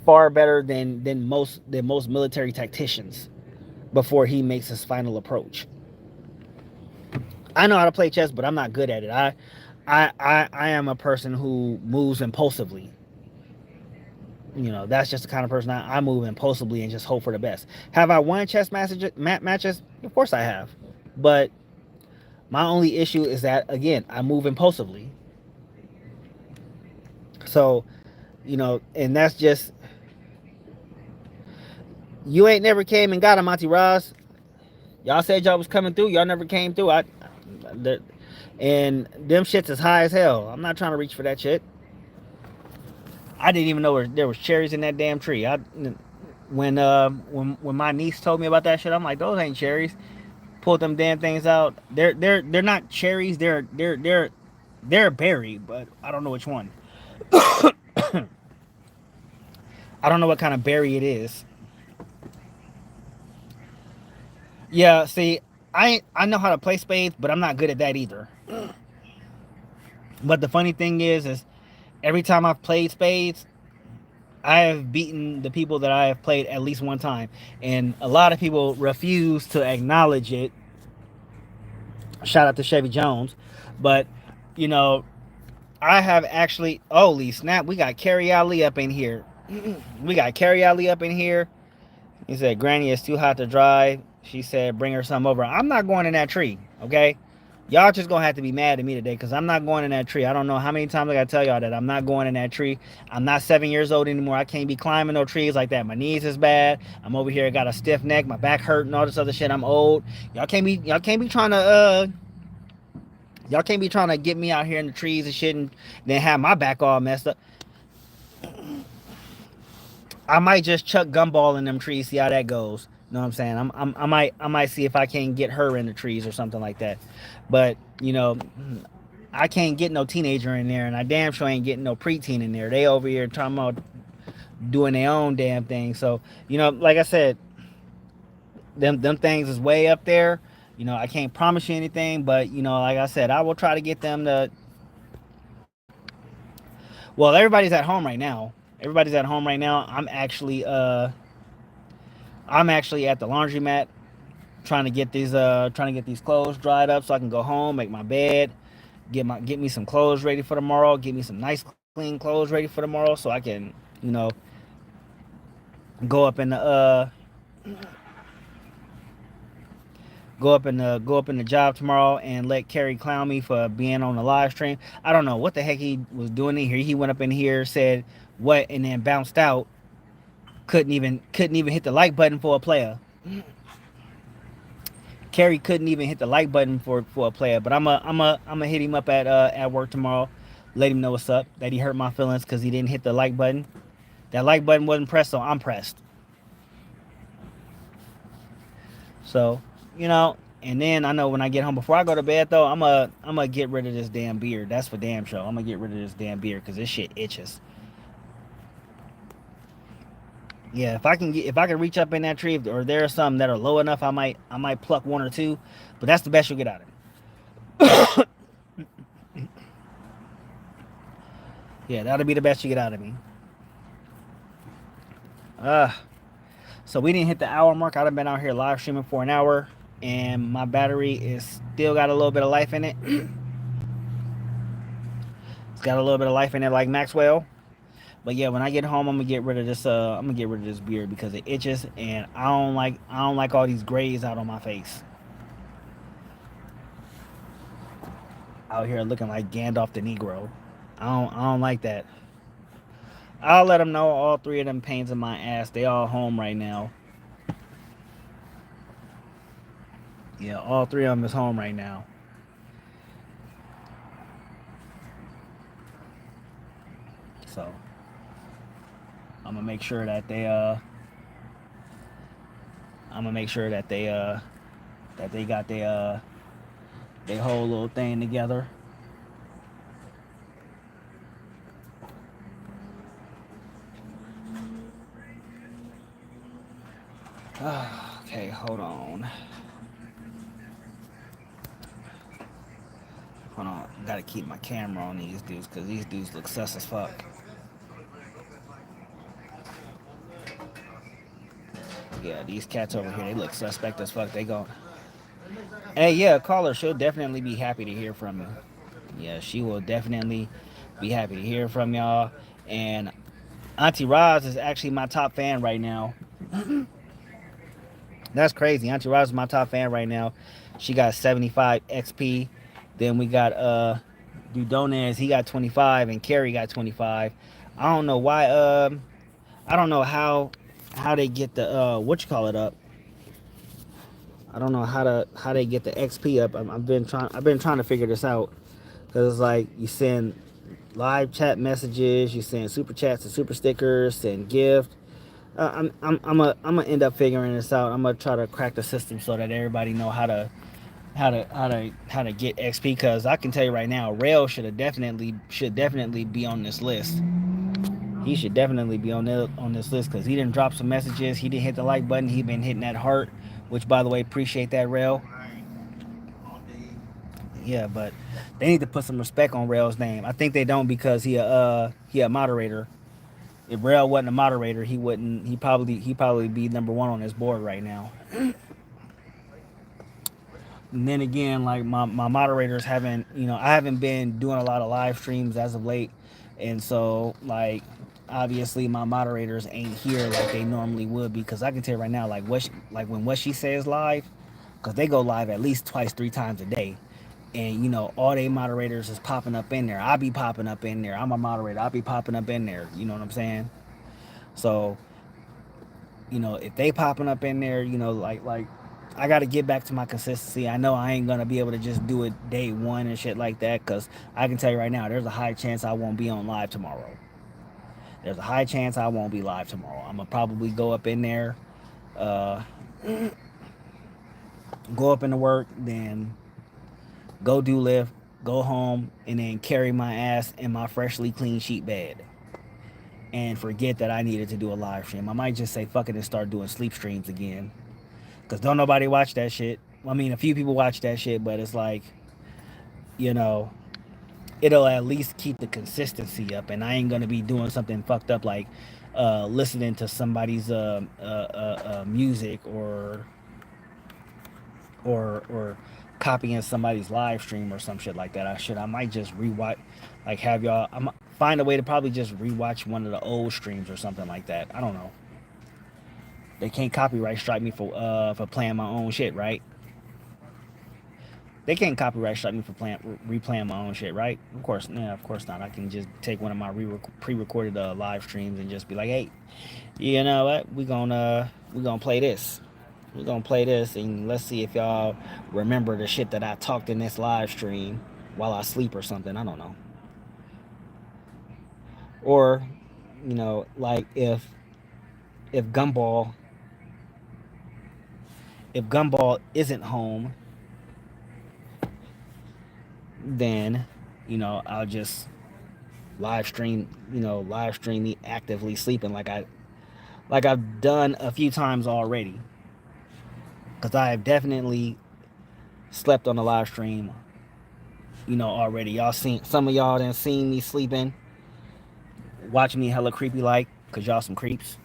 far better than most military tacticians before he makes his final approach. I know how to play chess, but I'm not good at it. I am a person who moves impulsively. That's just the kind of person I move impulsively and just hope for the best. Have I won matches? Of course I have. But my only issue is that, again, I move impulsively. So, and that's just, you ain't never came and got a Monty Ross. Y'all said y'all was coming through. Y'all never came through. And them shits is high as hell. I'm not trying to reach for that shit. I didn't even know there was cherries in that damn tree. When my niece told me about that shit, I'm like, those ain't cherries. Pulled them damn things out. They're not cherries. They're a berry, but I don't know which one. I don't know what kind of berry it is. Yeah, see, I know how to play spades, but I'm not good at that either. But the funny thing is every time I've played spades, I have beaten the people that I have played at least one time, and a lot of people refuse to acknowledge it. Shout out to Chevy Jones, but you know, I have actually. Holy snap! We got Carrie Ali up in here. We got Carrie Ali up in here. He said, "Granny, it's too hot to drive." She said, "Bring her some over." I'm not going in that tree. Okay, y'all just gonna have to be mad at me today because I'm not going in that tree. I don't know how many times I gotta tell y'all that I'm not going in that tree. I'm not 7 years old anymore. I can't be climbing no trees like that. My knees is bad. I'm over here. I got a stiff neck. My back hurt and all this other shit. I'm old. Y'all can't be trying to y'all can't be trying to get me out here in the trees and shit and then have my back all messed up. I might just chuck gumball in them trees, see how that goes. You know what I'm saying? I might see if I can get her in the trees or something like that. But I can't get no teenager in there, and I damn sure ain't getting no preteen in there. They over here talking about doing their own damn thing. So like I said, them things is way up there. I can't promise you anything, but like I said, I will try to get them to. Well, everybody's at home right now. Everybody's at home right now. I'm actually at the laundromat trying to get these clothes dried up so I can go home, make my bed, get me some clothes ready for tomorrow, get me some nice clean clothes ready for tomorrow so I can, you know, go up in the go up in the job tomorrow and let Kerry clown me for being on the live stream. I don't know what the heck he was doing in here. He went up in here, said what, and then bounced out. Couldn't even hit the like button for a player. Kerry couldn't even hit the like button for a player. But I'm a hit him up at work tomorrow. Let him know what's up. That he hurt my feelings because he didn't hit the like button. That like button wasn't pressed, so I'm pressed. So, and then I know when I get home before I go to bed though, I'm gonna get rid of this damn beard. That's for damn sure. I'm gonna get rid of this damn beard because this shit itches. Yeah, if I can reach up in that tree, or there are some that are low enough, I might pluck one or two, but that's the best you'll get out of me. Yeah, that'll be the best you get out of me. Uh so we didn't hit the hour mark. I've been out here live streaming for an hour, and my battery is still got a little bit of life in it. It's got a little bit of life in it, like Maxwell. But yeah, when I get home, I'm gonna get rid of this. I'm gonna get rid of this beard because it itches, and I don't like all these grays out on my face. Out here looking like Gandalf the Negro. I don't like that. I'll let them know all three of them pains in my ass. They all home right now. Yeah, all three of them is home right now. So I'm gonna make sure that they I'm gonna make sure that they got their whole little thing together. Okay, hold on. Hold on. Gotta keep my camera on these dudes because these dudes look sus as fuck. Yeah, these cats over here, they look suspect as fuck. They go, hey, yeah, call her. She'll definitely be happy to hear from you. Yeah, she will definitely be happy to hear from y'all. And Auntie Roz is actually my top fan right now. That's crazy. Auntie Roz is my top fan right now. She got 75 XP. Then we got Dudonez, he got 25, and Carrie got 25. I don't know why. I don't know how they get the what you call it up. I don't know how they get the XP up. I've been trying to figure this out because it's like you send live chat messages, you send super chats and super stickers, send gift. I'm gonna end up figuring this out. I'm gonna try to crack the system so that everybody know how to get XP. Because I can tell you right now, Rail should definitely be on this list. He should definitely be on this list because he didn't drop some messages. He didn't hit the like button. He been hitting that heart which by the way, appreciate that, Rail. Yeah, but they need to put some respect on Rail's name. I think they don't because he a moderator. If Rail wasn't a moderator, he wouldn't. He probably be number one on his board right now. And then again, like my moderators haven't, I haven't been doing a lot of live streams as of late, and so like obviously my moderators ain't here like they normally would be, because I can tell you right now, like like when what she says live, because they go live at least twice, three times a day, and all they moderators is popping up in there. I be popping up in there. I'm a moderator. I be popping up in there. You know what I'm saying? So if they popping up in there, like I got to get back to my consistency. I know I ain't gonna be able to just do it day one and shit like that, because I can tell you right now, there's a high chance I won't be on live tomorrow. There's a high chance I won't be live tomorrow. I'm gonna probably go up in there, uh, go up into work, then go do lift, go home, and then carry my ass in my freshly clean sheet bed, and forget that I needed to do a live stream. I might just say fuck it and start doing sleep streams again, because don't nobody watch that shit. I mean, a few people watch that shit, but it's like, you know, it'll at least keep the consistency up, and I ain't gonna be doing something fucked up like listening to somebody's music, or copying somebody's live stream or some shit like that. I might just rewatch, like have y'all. Find a way to probably just rewatch one of the old streams or something like that. I don't know. They can't copyright strike me for playing my own shit, right? They can't copyright strike me for replaying my own shit, right? Of course, yeah, of course not. I can just take one of my pre-recorded live streams and just be like, hey, you know what? We gonna play this. We're gonna play this, and let's see if y'all remember the shit that I talked in this live stream while I sleep or something. I don't know. Or, like if Gumball if Gumball isn't home, then I'll just live stream me actively sleeping like I've done a few times already. Because I have definitely slept on the live stream, already. Y'all seen, some of y'all done seen me sleeping, watching me hella creepy like, because y'all some creeps.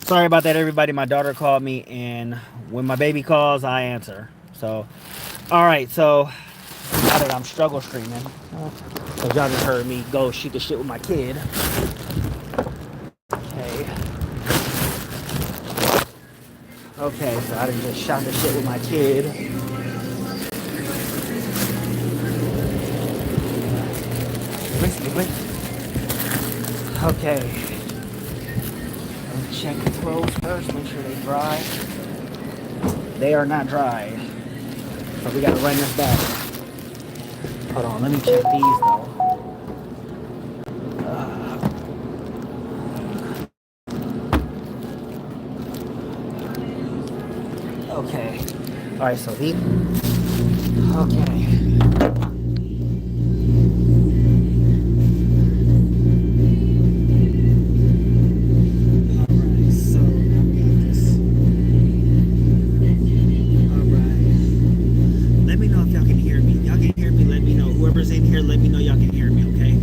Sorry about that, everybody. My daughter called me, and when my baby calls, I answer. So, all right. So now that I'm struggle streaming, so y'all just heard me go shoot the shit with my kid. Okay. Okay. So I done just shot the shit with my kid. Okay. Check the clothes first. Make sure they dry. They are not dry. So we gotta run this back. Hold on, let me check these though. Okay. Alright, so these. Okay. Whoever's in here, let me know y'all can hear me, okay?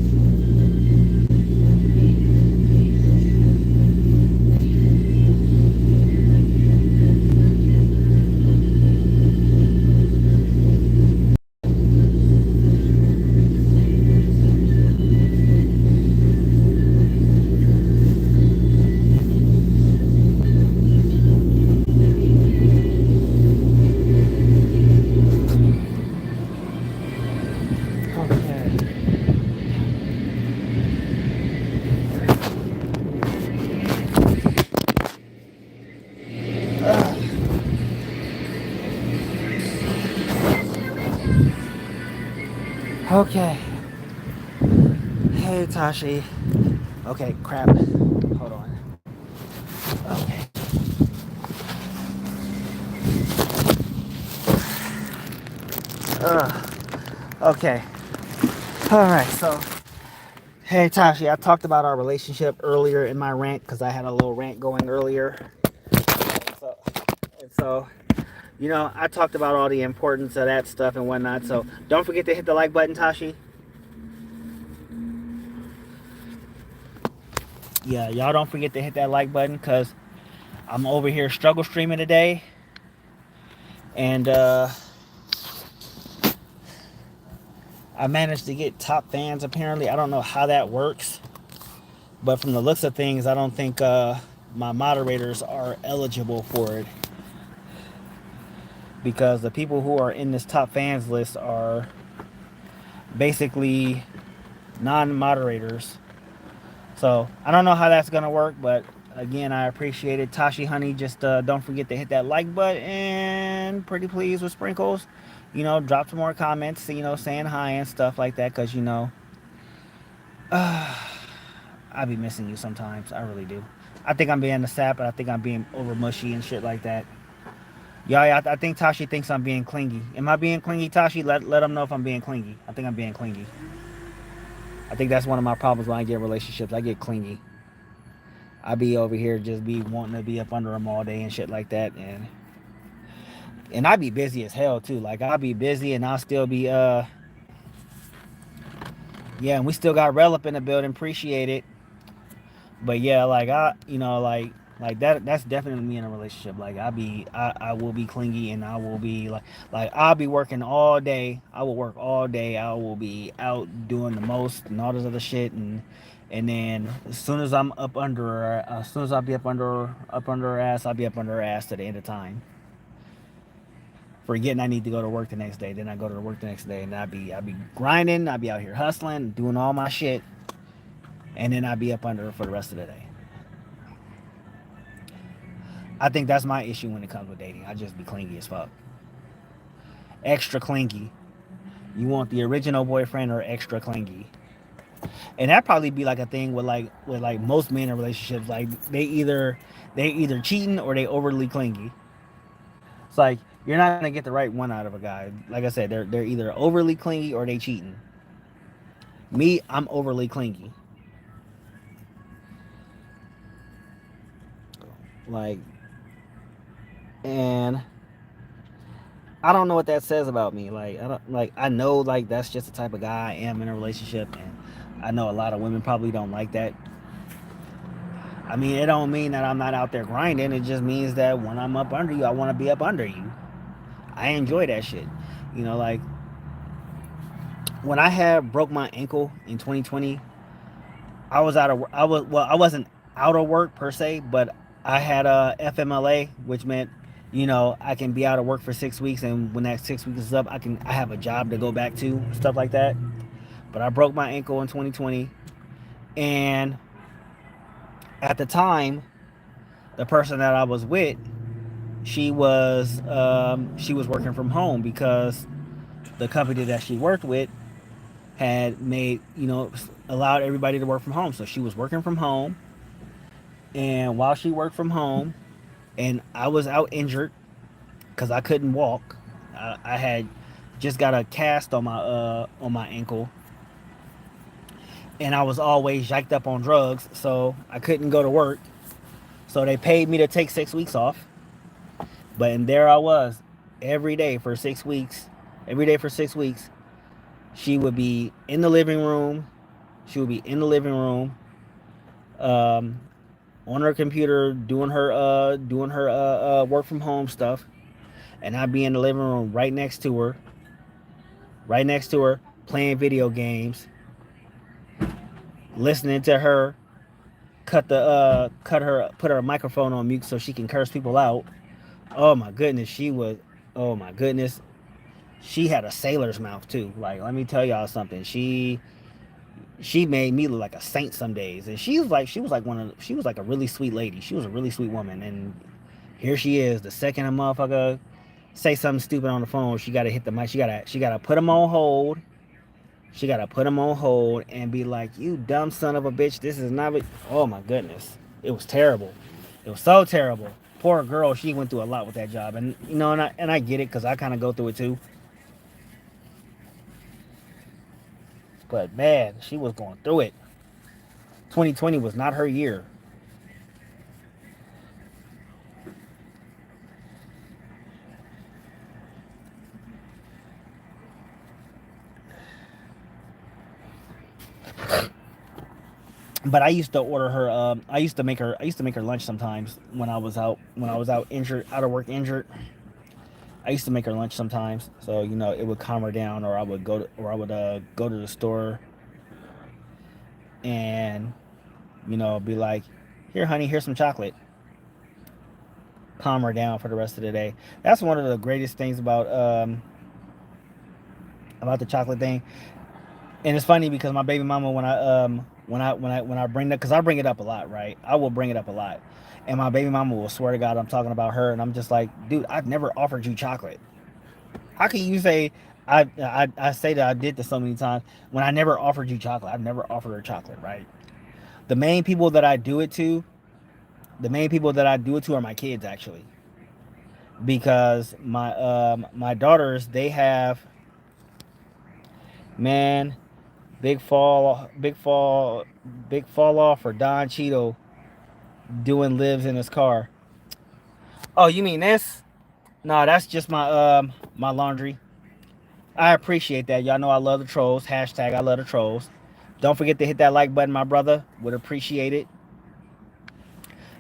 Okay. Hey, Tashi. Okay, crap. Hold on. Okay. Okay. All right. So, hey, Tashi. I talked about our relationship earlier in my rant because I had a little rant going earlier. So, you know, I talked about all the importance of that stuff and whatnot. So, don't forget to hit the like button, Tashi. Yeah, y'all don't forget to hit that like button because I'm over here struggle streaming today. And I managed to get top fans apparently. I don't know how that works. But from the looks of things, I don't think my moderators are eligible for it. Because the people who are in this top fans list are basically non-moderators. So I don't know how that's going to work, but again, I appreciate it. Tashi Honey, just don't forget to hit that like button. And pretty please with sprinkles. You know, drop some more comments, you know, saying hi and stuff like that. Because, you know, I be missing you sometimes. I really do. I think I'm being a sap, but I think I'm being over mushy and shit like that. Yeah, I think Tashi thinks I'm being clingy. Am I being clingy, Tashi? Let them know if I'm being clingy. I think I'm being clingy. I think that's one of my problems when I get relationships. I get clingy. I be over here just be wanting to be up under them all day and shit like that, and I be busy as hell too. Like I'll be busy and I'll still be yeah, and we still got Rel up in the building. Appreciate it. But yeah, like I, you know, like that's definitely me in a relationship. Like I will be clingy and I will be like I'll be working all day. I will work all day. I will be out doing the most and all this other shit, and then as soon as I'm up under her, as soon as I'll be up under her ass, I'll be up under her ass to the end of time. Forgetting I need to go to work the next day. Then I go to work the next day and I'll be grinding, I'll be out here hustling, doing all my shit, and then I'll be up under her for the rest of the day. I think that's my issue when it comes with dating. I just be clingy as fuck. Extra clingy. You want the original boyfriend or extra clingy? And that probably be like a thing with most men in relationships. Like they either cheating or they overly clingy. It's like you're not gonna get the right one out of a guy. Like I said, they're either overly clingy or they cheating. Me, I'm overly clingy. Like, and I don't know what that says about me. Like I know like that's just the type of guy I am in a relationship, and I know a lot of women probably don't like that. I mean, it don't mean that I'm not out there grinding. It just means that when I'm up under you, I want to be up under you. I enjoy that shit. You know, like when I had broke my ankle in 2020, I was out of I wasn't out of work per se, but I had a FMLA, which meant I can be out of work for 6 weeks, and when that 6 weeks is up, I have a job to go back to, stuff like that. But I broke my ankle in 2020, and at the time, the person that I was with, she was working from home because the company that she worked with had made allowed everybody to work from home. So she was working from home, and while she worked from home, and I was out injured because I couldn't walk. I had just got a cast on my ankle, and I was always jacked up on drugs, so I couldn't go to work. So they paid me to take 6 weeks off, but and there I was every day for 6 weeks. Every day for 6 weeks, she would be in the living room. She would be in the living room, um, on her computer doing her work from home stuff, and I'd be in the living room right next to her, playing video games, listening to her put her microphone on mute so she can curse people out. Oh my goodness, oh my goodness, she had a sailor's mouth too. Like, let me tell y'all something. She made me look like a saint some days, and she was like a really sweet lady. She was a really sweet woman, and here she is. The second a motherfucker say something stupid on the phone, she gotta hit the mic. She gotta put him on hold. She gotta put him on hold and be like, "You dumb son of a bitch. This is not." Oh my goodness, it was terrible. It was so terrible. Poor girl. She went through a lot with that job, and and I get it because I kind of go through it too. But man, she was going through it. 2020 was not her year. But I used to order her. I used to make her. I used to make her lunch sometimes when I was out. When I was out injured, out of work injured. I used to make her lunch sometimes, so it would calm her down, or I would go to the store and be like, "Here, honey, here's some chocolate." Calm her down for the rest of the day. That's one of the greatest things about the chocolate thing. And it's funny because my baby mama, when I bring that, because I bring it up a lot, right? I will bring it up a lot, and my baby mama will swear to God I'm talking about her, and I'm just like, dude, I've never offered you chocolate. How can you say I say that I did this so many times when I never offered you chocolate? I've never offered her chocolate, right? The main people that I do it to, the main people that I do it to are my kids actually, because my daughters, they have, man, big fall off for Don Cheeto doing lives in his car. Oh, you mean this? No, that's just my laundry. I appreciate that. Y'all know I love the trolls. Hashtag I love the trolls. Don't forget to hit that like button, my brother. Would appreciate it.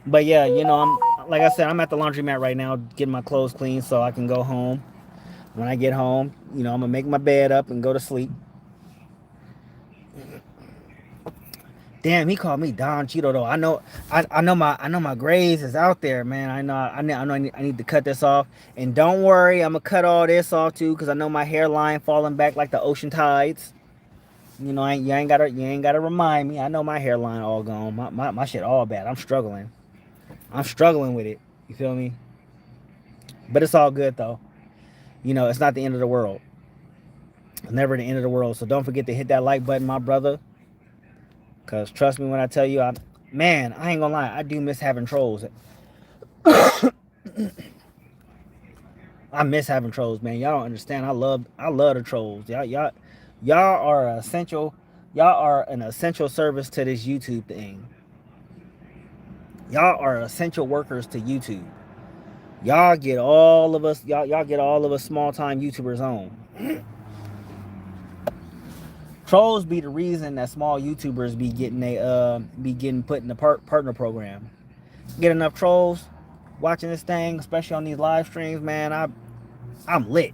But yeah, I'm like I said, I'm at the laundromat right now getting my clothes clean so I can go home. When I get home, I'm gonna make my bed up and go to sleep. Damn, he called me Don Cheeto though. I know my grades is out there, man. I need to cut this off. And don't worry, I'm gonna cut all this off too, because I know my hairline falling back like the ocean tides. You ain't gotta remind me. I know my hairline all gone. My shit all bad. I'm struggling. I'm struggling with it. You feel me? But it's all good though. It's not the end of the world. It's never the end of the world. So don't forget to hit that like button, my brother. Cause trust me when I tell you, I ain't gonna lie, I do miss having trolls. I miss having trolls, man. Y'all don't understand. I love the trolls. Y'all are essential. Y'all are an essential service to this YouTube thing. Y'all are essential workers to YouTube. Y'all get all of us. Y'all get all of us small time YouTubers on. Trolls be the reason that small YouTubers be getting put in the partner program. Get enough trolls watching this thing, especially on these live streams, man. I'm lit.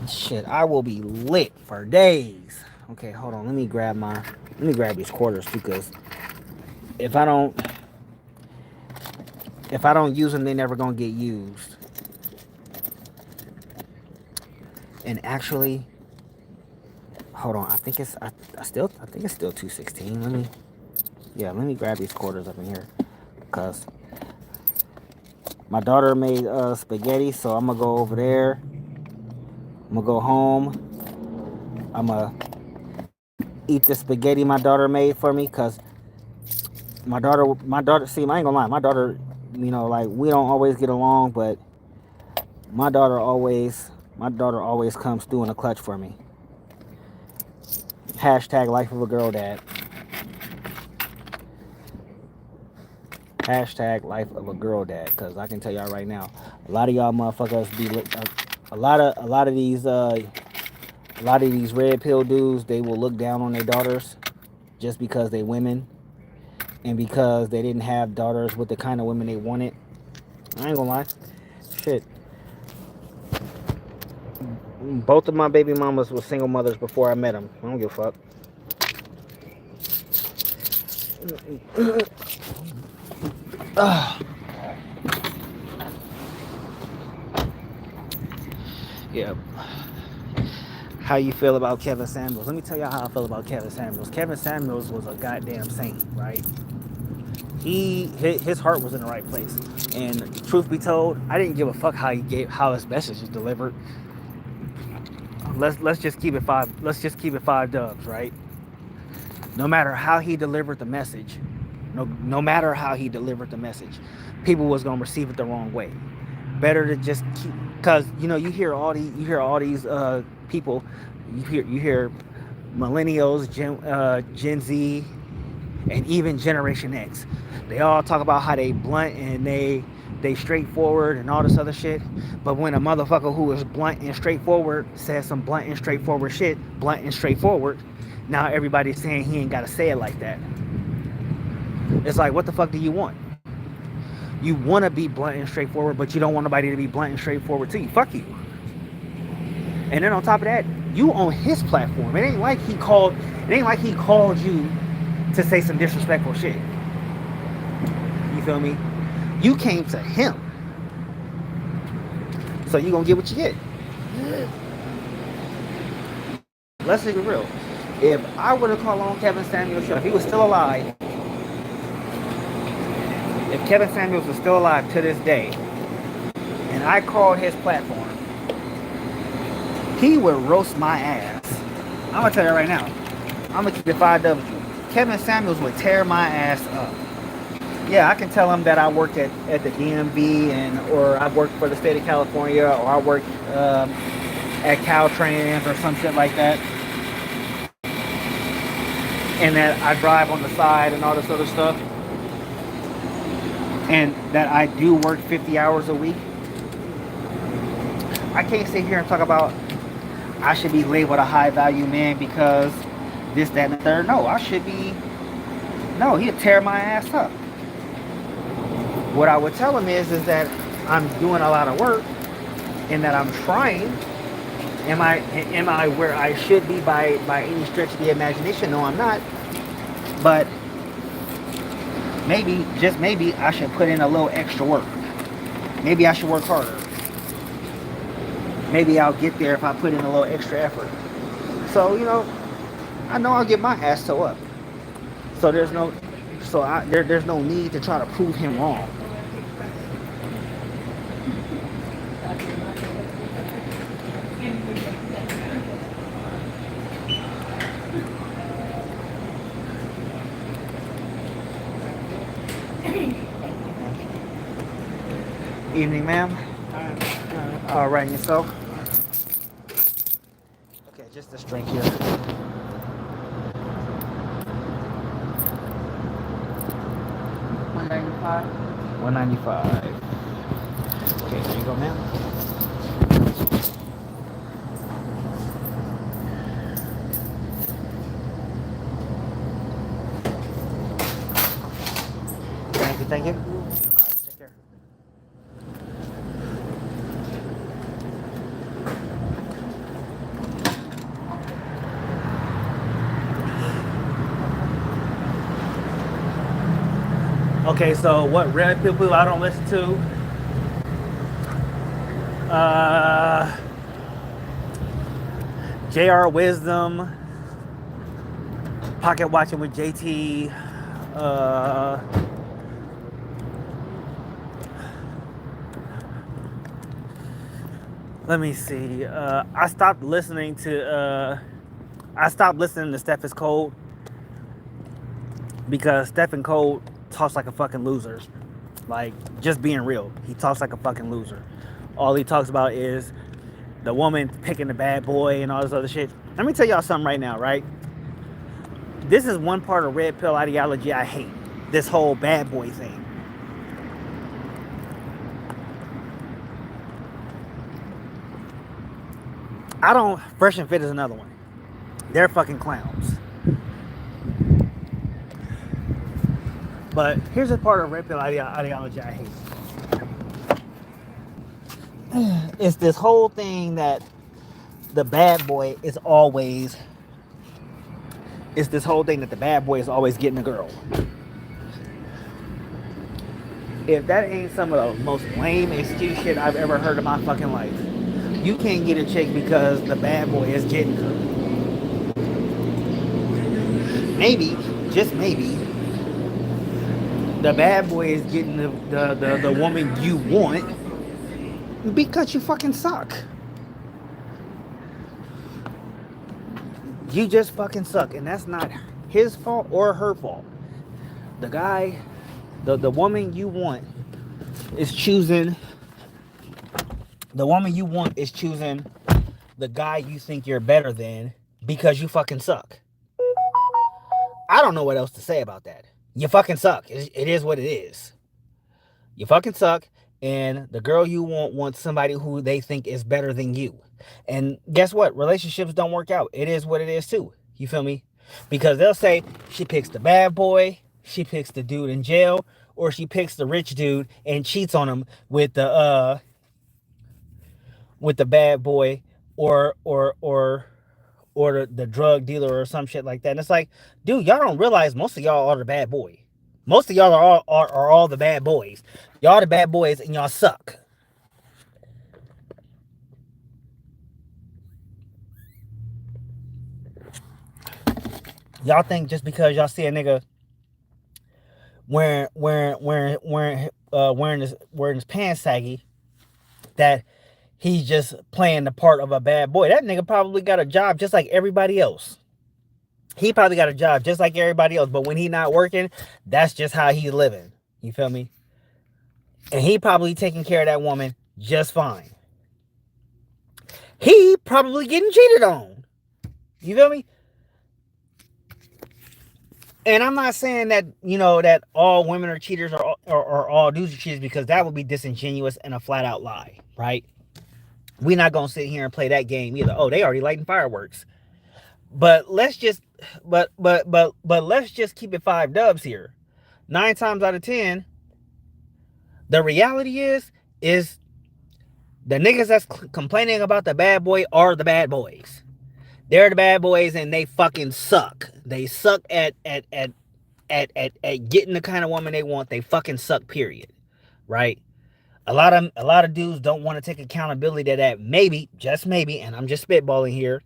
Shit, I will be lit for days. Okay, hold on. Let me grab these quarters too, cause if I don't use them, they never gonna get used. And actually, hold on. I think it's I think it's still 216. Let me grab these quarters up in here, cause my daughter made spaghetti, so I'm gonna go over there. I'm gonna go home. I'm gonna eat the spaghetti my daughter made for me, cause my daughter. See, I ain't gonna lie, my daughter. You know, like we don't always get along, but my daughter always comes through in a clutch for me. Hashtag life of a girl dad. Hashtag life of a girl dad. Because I can tell y'all right now, a lot of y'all motherfuckers be a lot of these red pill dudes. They will look down on their daughters just because they women and because they didn't have daughters with the kind of women they wanted. I ain't gonna lie, shit. Both of my baby mamas were single mothers before I met them. I don't give a fuck. Yeah. How you feel about Kevin Samuels? Let me tell y'all how I feel about Kevin Samuels. Kevin Samuels was a goddamn saint, right? His heart was in the right place. And truth be told, I didn't give a fuck how his message is delivered. Let's just keep it five dubs, right? No matter how he delivered the message, no matter how he delivered the message, people was gonna receive it the wrong way. Better to just keep, cause you hear all these people, you hear millennials, Gen Z, and even Generation X. They all talk about how they blunt and they straightforward and all this other shit. But when a motherfucker who is blunt and straightforward says some blunt and straightforward shit, blunt and straightforward, now everybody's saying he ain't gotta say it like that. It's like, what the fuck do you want? You want to be blunt and straightforward, but you don't want nobody to be blunt and straightforward to you. Fuck you. And then on top of that, you on his platform. It ain't like he called you to say some disrespectful shit. You feel me? You came to him. So you gonna get what you get. Let's keep it real. If I were to call on Kevin Samuels show, if he was still alive, if Kevin Samuels was still alive to this day, and I called his platform, he would roast my ass. I'm gonna tell you right now. I'm gonna keep it 5W. Kevin Samuels would tear my ass up. Yeah, I can tell him that I work at the DMV or I work for the state of California, or I work at Caltrans or some shit like that, and that I drive on the side and all this other stuff, and that I do work 50 hours a week. I can't sit here and talk about I should be labeled a high value man because this, that, and the third. No, he'd tear my ass up. What I would tell him is that I'm doing a lot of work and that I'm trying. Am I where I should be by any stretch of the imagination? No, I'm not. But maybe, just maybe, I should put in a little extra work. Maybe I should work harder. Maybe I'll get there if I put in a little extra effort. So, I know I'll get my ass toe up. So there's no need to try to prove him wrong. Evening, ma'am. All right, and yourself? Okay, just this drink here. $195. Okay, there you go, ma'am. Thank you. Take care. Okay, so what red people I don't listen to? Uh, J.R. Wisdom, Pocket Watching with JT. Uh, let me see. I stopped listening to Steph is Cold because Stephen Cold talks like a fucking loser. Like, just being real, he talks like a fucking loser. All he talks about is the woman picking the bad boy and all this other shit. Let me tell y'all something right now, right? This is one part of red pill ideology I hate. This whole bad boy thing. I don't. Fresh and Fit is another one. They're fucking clowns. But here's a part of red pill ideology I hate. It's this whole thing that the bad boy is always. It's this whole thing that the bad boy is always getting a girl. If that ain't some of the most lame excuse shit I've ever heard in my fucking life. You can't get a chick because the bad boy is getting her. Maybe, just maybe, the bad boy is getting the woman you want because you fucking suck. You just fucking suck, and that's not his fault or her fault. The guy, the woman you want is choosing. The woman you want is choosing the guy you think you're better than because you fucking suck. I don't know what else to say about that. You fucking suck. It is what it is. You fucking suck, and the girl you want wants somebody who they think is better than you. And guess what? Relationships don't work out. It is what it is too. You feel me? Because they'll say she picks the bad boy, she picks the dude in jail, or she picks the rich dude and cheats on him with the bad boy or the drug dealer or some shit like that. And it's like, dude, y'all don't realize most of y'all are the bad boy. Most of y'all are all the bad boys. Y'all the bad boys and y'all suck. Y'all think just because y'all see a nigga wearing his pants saggy that he's just playing the part of a bad boy. That nigga probably got a job just like everybody else. He probably got a job just like everybody else, but when he not working, that's just how he's living. You feel me? And he probably taking care of that woman just fine. He probably getting cheated on. You feel me? And I'm not saying that, that all women are cheaters or all dudes are cheaters, because that would be disingenuous and a flat out lie, right? We're not gonna sit here and play that game either. Oh, they already lighting fireworks. But let's just let's just keep it 5 dubs here. 9 times out of 10, the reality is the niggas that's complaining about the bad boy are the bad boys. They're the bad boys and they fucking suck. They suck at getting the kind of woman they want. They fucking suck, period. Right? A lot of dudes don't want to take accountability to that. Maybe, just maybe, and I'm just spitballing here,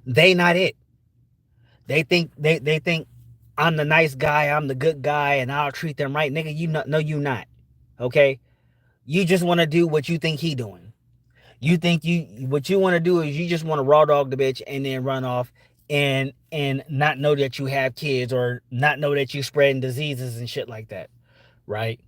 they not it. They think I'm the nice guy, I'm the good guy, and I'll treat them right. Nigga, no, you not. Okay? You just want to do what you think he doing. You think what you want to do is you just want to raw dog the bitch and then run off and not know that you have kids or not know that you spreading diseases and shit like that. Right?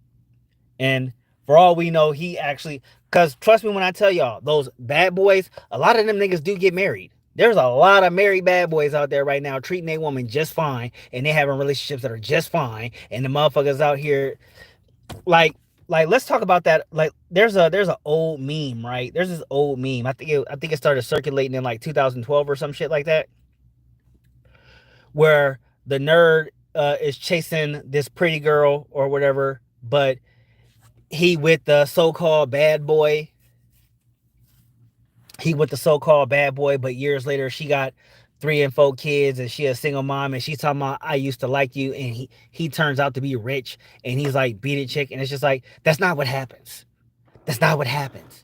And for all we know, he actually, because trust me when I tell y'all, those bad boys, a lot of them niggas do get married. There's a lot of married bad boys out there right now treating a woman just fine, and they having relationships that are just fine, and the motherfuckers out here, like let's talk about that. Like there's an old meme, right? There's this old meme. I think it started circulating in like 2012 or some shit like that, where the nerd is chasing this pretty girl or whatever, but he with the so-called bad boy. He with the so-called bad boy, but years later she got 3 and 4 kids and she a single mom and she's talking about I used to like you, and he turns out to be rich and he's like beat it chick, and it's just like that's not what happens. That's not what happens.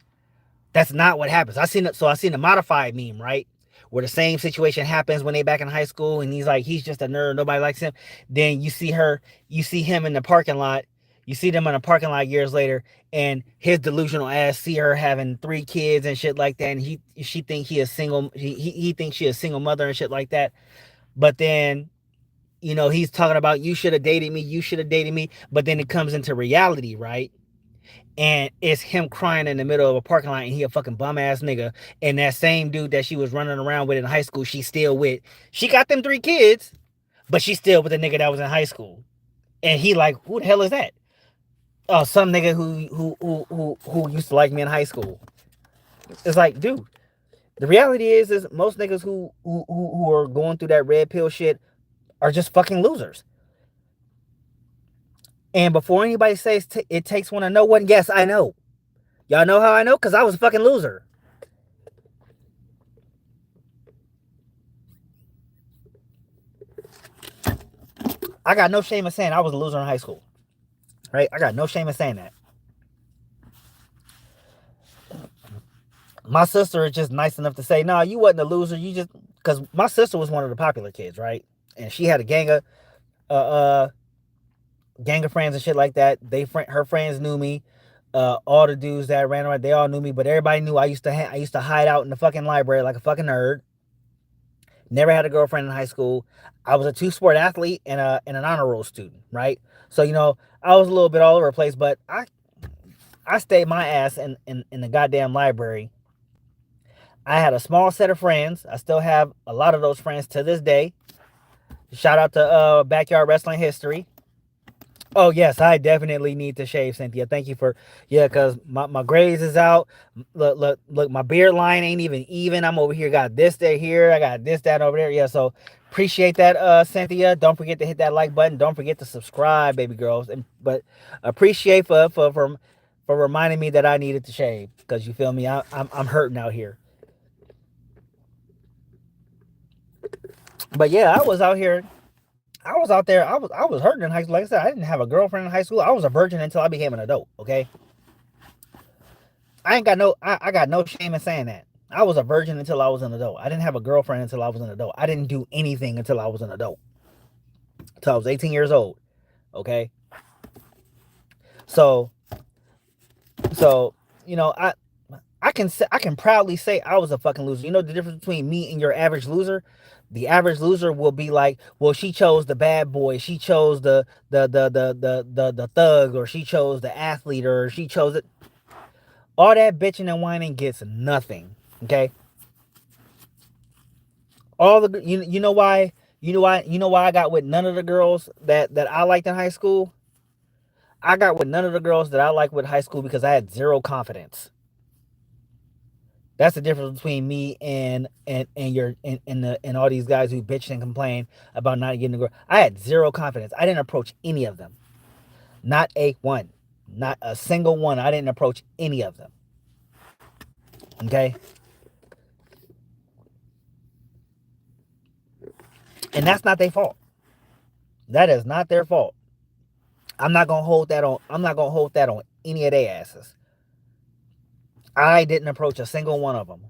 That's not what happens. I seen it. So I seen a modified meme, right? Where the same situation happens when they back in high school and he's like, he's just a nerd. Nobody likes him. Then you see him in the parking lot. You see them in a parking lot years later, and his delusional ass see her having 3 kids and shit like that. And she think he a single, he thinks she a single mother and shit like that. But then, he's talking about you should have dated me. You should have dated me. But then it comes into reality, right? And it's him crying in the middle of a parking lot, and he a fucking bum ass nigga. And that same dude that she was running around with in high school, she's still with. She got them 3 kids, but she's still with the nigga that was in high school. And he like, who the hell is that? Oh, some nigga who used to like me in high school. It's like, dude, the reality is most niggas who are going through that red pill shit are just fucking losers. And before anybody says it takes one to know one, yes, I know. Y'all know how I know? Because I was a fucking loser. I got no shame in saying I was a loser in high school. Right? I got no shame in saying that. My sister is just nice enough to say, nah, you wasn't a loser. You just... Because my sister was one of the popular kids, right? And she had a gang of friends and shit like that. Her friends knew me. All the dudes that ran around, they all knew me, but everybody knew I used to hide out in the fucking library like a fucking nerd. Never had a girlfriend in high school. I was a 2-sport athlete and an honor roll student, right? So I was a little bit all over the place, but I stayed my ass in the goddamn library. I had a small set of friends. I still have a lot of those friends to this day. Shout out to Backyard Wrestling History. Oh, yes, I definitely need to shave, Cynthia. Thank you for... Yeah, because my grays is out. Look, my beard line ain't even. I'm over here, got this there here. I got this, that over there. Yeah, so appreciate that, Cynthia. Don't forget to hit that like button. Don't forget to subscribe, baby girls. But appreciate for reminding me that I needed to shave. Because you feel me? I'm hurting out here. But yeah, I was out there. I was hurting in high school. Like I said, I didn't have a girlfriend in high school. I was a virgin until I became an adult. Okay. I got no shame in saying that. I was a virgin until I was an adult. I didn't have a girlfriend until I was an adult. I didn't do anything until I was an adult. Until I was 18 years old. Okay. So I can proudly say I was a fucking loser. You know the difference between me and your average loser? The average loser will be like, well, she chose the bad boy, she chose the thug, or she chose the athlete, or she chose it. All that bitching and whining gets nothing. Okay? All the you know why I got with none of the girls that I liked in high school? I got with none of the girls that I liked with high school because I had zero confidence. That's the difference between me and all these guys who bitch and complain about not getting a girl. I had zero confidence. I didn't approach any of them. Not a one. Not a single one. I didn't approach any of them. Okay? And that's not their fault. That is not their fault. I'm not gonna hold that on any of their asses. I didn't approach a single one of them.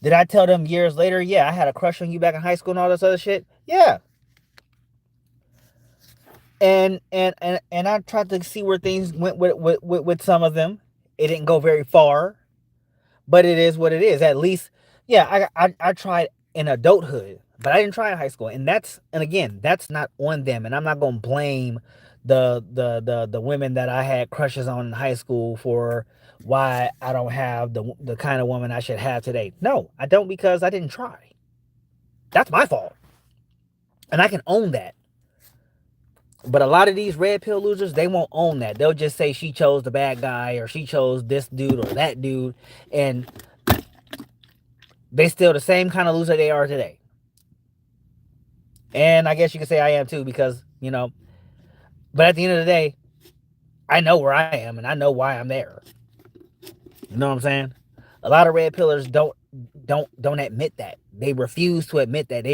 Did I tell them years later, yeah, I had a crush on you back in high school and all this other shit? Yeah. And I tried to see where things went with some of them. It didn't go very far, but it is what it is. At least, yeah, I tried in adulthood, but I didn't try in high school. And again, that's not on them. And I'm not gonna blame the women that I had crushes on in high school for why I don't have the kind of woman I should have today. No, I don't, because I didn't try. That's my fault. And I can own that. But a lot of these red pill losers, they won't own that. They'll just say she chose the bad guy, or she chose this dude or that dude, and they still the same kind of loser they are today. And I guess you could say I am too, because, but at the end of the day, I know where I am and I know why I'm there. You know what I'm saying? A lot of red pillars don't admit that. They refuse to admit that.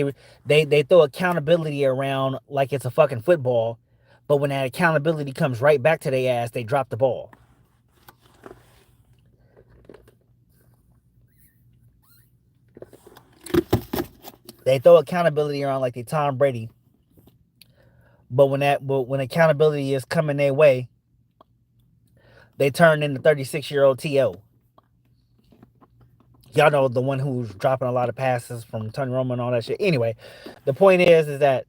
They throw accountability around like it's a fucking football, but when that accountability comes right back to their ass, they drop the ball. They throw accountability around like they Tom Brady, but when accountability is coming their way, they turn into 36-year-old T.O. Y'all know, the one who's dropping a lot of passes from Tony Romo and all that shit. Anyway, the point is that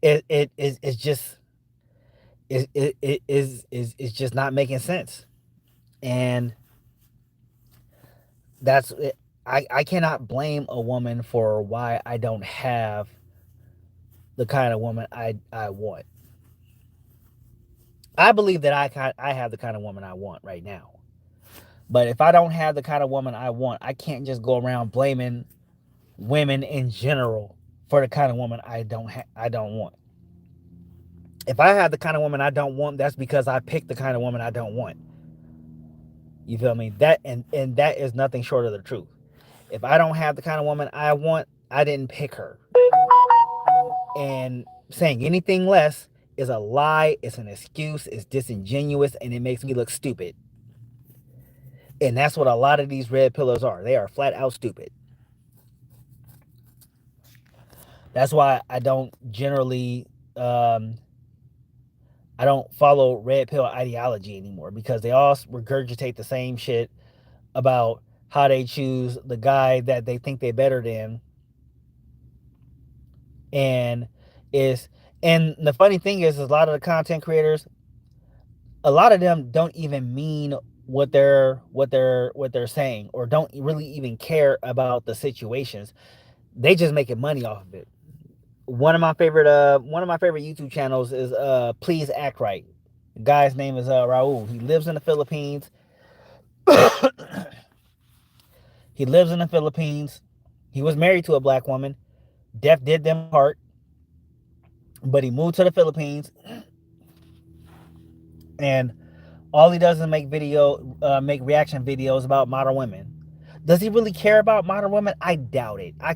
it's just is just not making sense, and that's it. I cannot blame a woman for why I don't have the kind of woman I want. I believe that I have the kind of woman I want right now. But if I don't have the kind of woman I want, I can't just go around blaming women in general for the kind of woman I don't want. If I have the kind of woman I don't want, that's because I picked the kind of woman I don't want. You feel me? And that is nothing short of the truth. If I don't have the kind of woman I want, I didn't pick her. And saying anything less is a lie, it's an excuse, it's disingenuous, and it makes me look stupid. And that's what a lot of these red pillars are. They are flat out stupid. That's why I don't generally I don't follow red pill ideology anymore, because they all regurgitate the same shit about how they choose the guy that they think they're better than. And is and the funny thing is a lot of the content creators, a lot of them don't even mean what they're saying, or don't really even care about the situations. They just making money off of it. One of my favorite YouTube channels is Please Act Right. The guy's name is Raul. He lives in the Philippines. He lives in the Philippines. He was married to a black woman. Death did them part, but he moved to the Philippines, and all he does is make reaction videos about modern women. Does he really care about modern women? I doubt it. I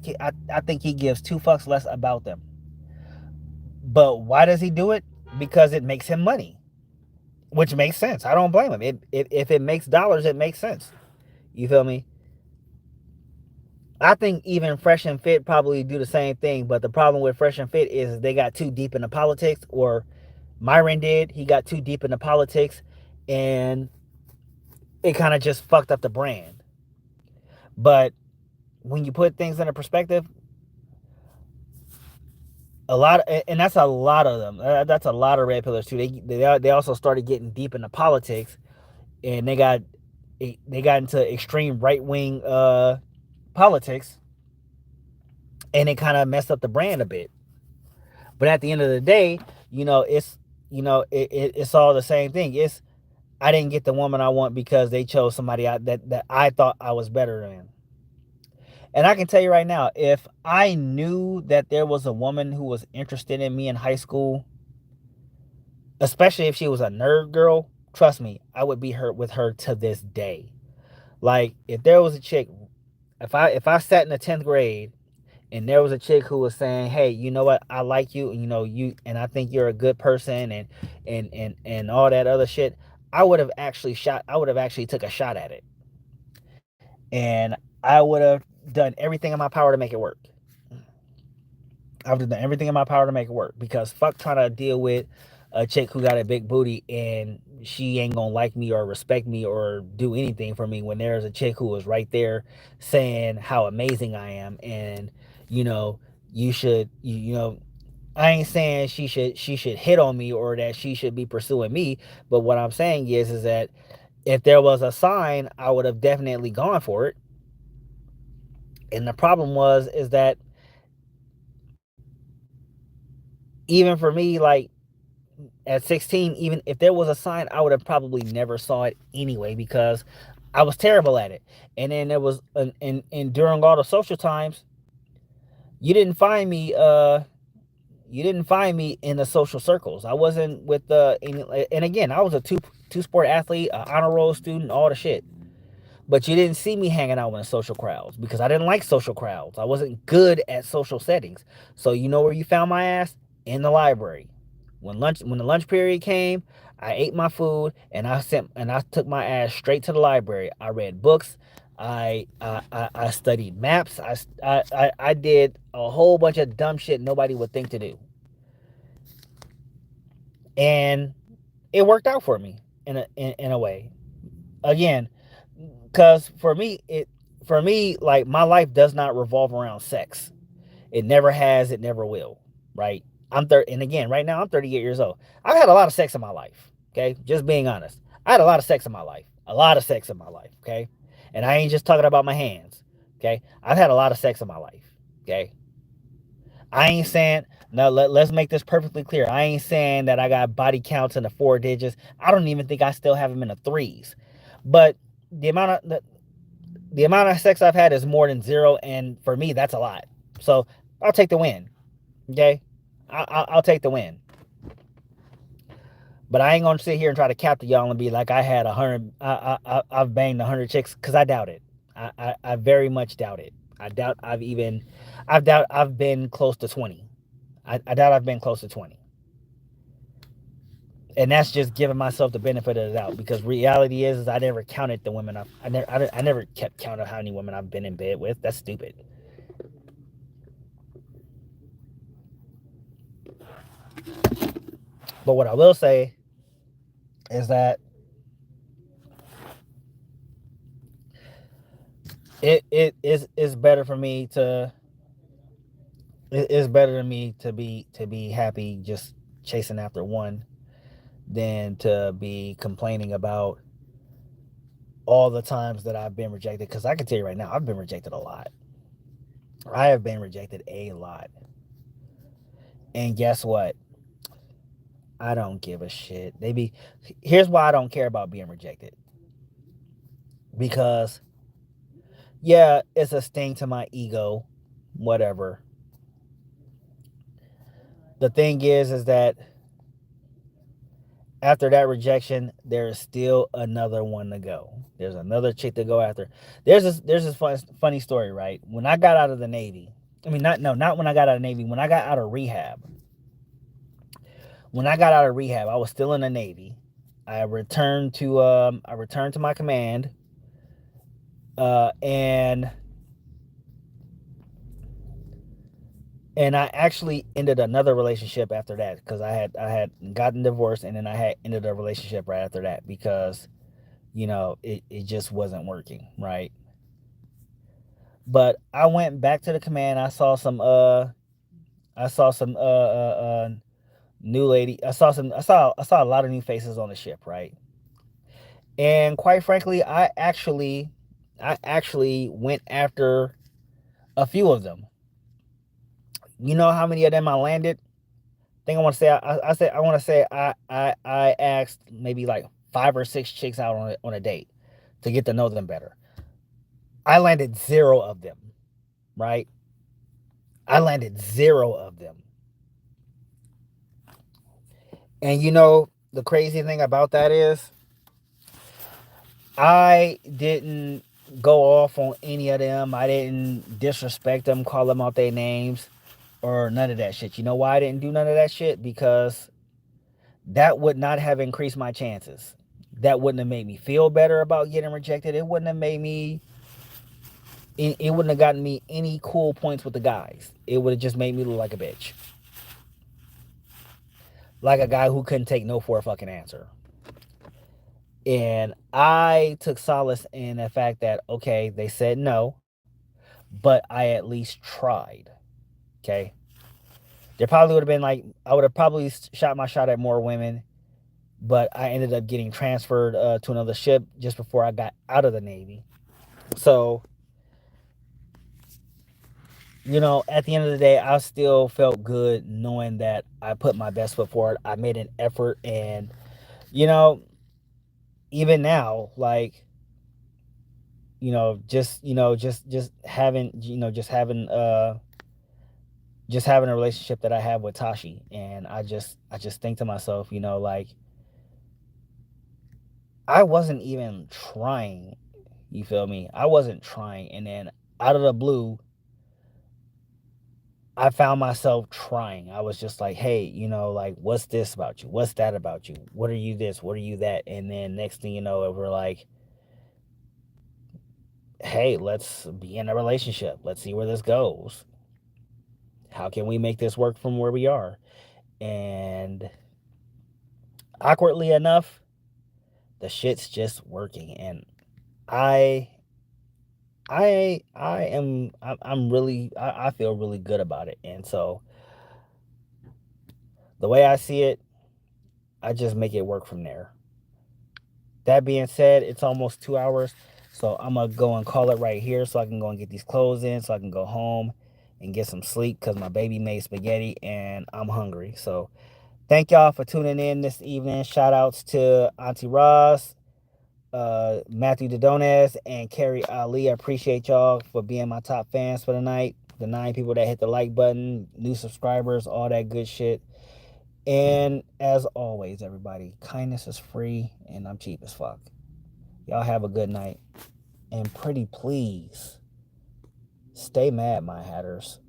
think he gives two fucks less about them. But why does he do it? Because it makes him money, which makes sense. I don't blame him. If it makes dollars, it makes sense. You feel me? I think even Fresh and Fit probably do the same thing, but the problem with Fresh and Fit is they got too deep into politics, or Myron did. He got too deep into politics, and it kind of just fucked up the brand. But when you put things into perspective, and that's a lot of them. That's a lot of red pillars too. They also started getting deep into politics, and they got into extreme right wing politics, and it kind of messed up the brand a bit. But at the end of the day, it's all the same thing. I didn't get the woman I want because they chose somebody that I thought I was better than. And I can tell you right now, if I knew that there was a woman who was interested in me in high school, especially if she was a nerd girl, trust me, I would be with her to this day. Like, if there was a chick, if I sat in the 10th grade and there was a chick who was saying, "Hey, you know what? I like you, and I think you're a good person, and all that other shit," I would have actually took a shot at it. And I would have done everything in my power to make it work. I would have done everything in my power to make it work, because fuck trying to deal with a chick who got a big booty and she ain't gonna like me or respect me or do anything for me, when there's a chick who was right there saying how amazing I am, and you know you should I ain't saying she should hit on me or that she should be pursuing me, but what I'm saying is that if there was a sign, I would have definitely gone for it. And the problem is that even for me, like at 16, even if there was a sign, I would have probably never saw it anyway, because I was terrible at it. And then there was, and during all the social times, You didn't find me you didn't find me in the social circles. I wasn't with and again, I was a two sport athlete, an honor roll student, all the shit. But you didn't see me hanging out in social crowds because I didn't like social crowds. I wasn't good at social settings. So you know where you found my ass? In the library. When the lunch period came, I ate my food and I took my ass straight to the library. I read books. I studied maps. I did a whole bunch of dumb shit nobody would think to do, and it worked out for me in a way. Again, because for me like my life does not revolve around sex. It never has, it never will. Right? And again, right now I'm 38 years old. I've had a lot of sex in my life. Okay, just being honest, I had a lot of sex in my life. A lot of sex in my life. Okay, and I ain't just talking about my hands. Okay, I've had a lot of sex in my life. Okay, I ain't saying, now let's make this perfectly clear. I ain't saying that I got body counts in the four digits. I don't even think I still have them in the threes. But the amount of the amount of sex I've had is more than zero, and for me that's a lot. So I'll take the win. Okay, I'll take the win. But I ain't gonna sit here and try to cap to y'all and be like I had 100. I've banged 100 chicks because I doubt it. I very much doubt it. I doubt I've been close to 20. I doubt I've been close to 20. And that's just giving myself the benefit of the doubt because reality is I never counted the women I never kept count of how many women I've been in bed with. That's stupid. But what I will say is that it is better for me to it's better to me to be happy just chasing after one than to be complaining about all the times that I've been rejected. Because I can tell you right now, I've been rejected a lot. I have been rejected a lot. And guess what? I don't give a shit. Here's why I don't care about being rejected. Because yeah, it's a sting to my ego, whatever. The thing is that after that rejection, there is still another one to go. There's another chick to go after. There's this funny story, right? When I got out of the Navy, I mean not when I got out of the Navy, when I got out of rehab. When I got out of rehab, I was still in the Navy. I returned to my command, uh, and and I actually ended another relationship after that because I had gotten divorced and then I had ended a relationship right after that because it just wasn't working, right? But I went back to the command. I saw some new lady. I saw a lot of new faces on the ship, right? And quite frankly, I actually went after a few of them. You know how many of them I landed? I think I want to say I said I want to say I asked maybe like 5 or 6 chicks out on a date to get to know them better. I landed zero of them, right? I landed zero of them. And the crazy thing about that is I didn't go off on any of them. I didn't disrespect them, call them out their names, or none of that shit. You know why I didn't do none of that shit? Because that would not have increased my chances. That wouldn't have made me feel better about getting rejected. It wouldn't have made me. It wouldn't have gotten me any cool points with the guys. It would have just made me look like a bitch, like a guy who couldn't take no for a fucking answer. And I took solace in the fact that okay, they said no, but I at least tried. Okay, there probably would have been like I would have probably shot my shot at more women, but I ended up getting transferred to another ship just before I got out of the Navy. So, at the end of the day, I still felt good knowing that I put my best foot forward. I made an effort, and you know, even now, like just having just having a relationship that I have with Tashi. And I just think to myself, like, I wasn't even trying. You feel me? I wasn't trying. And then out of the blue, I found myself trying. I was just like, hey, like, what's this about you? What's that about you? What are you this? What are you that? And then next thing you know, we're like, hey, let's be in a relationship. Let's see where this goes. How can we make this work from where we are? And awkwardly enough, the shit's just working. And I I'm really I feel really good about it. And so the way I see it, I just make it work from there. That being said, it's almost 2 hours. So I'm gonna go and call it right here so I can go and get these clothes in so I can go home and get some sleep because my baby made spaghetti and I'm hungry. So thank y'all for tuning in this evening. Shout outs to Auntie Ross, Matthew Dodones, and Carrie Ali. I appreciate y'all for being my top fans for the night. The 9 people that hit the like button, new subscribers, all that good shit. And as always, everybody, kindness is free and I'm cheap as fuck. Y'all have a good night. And pretty please, stay mad, my hatters.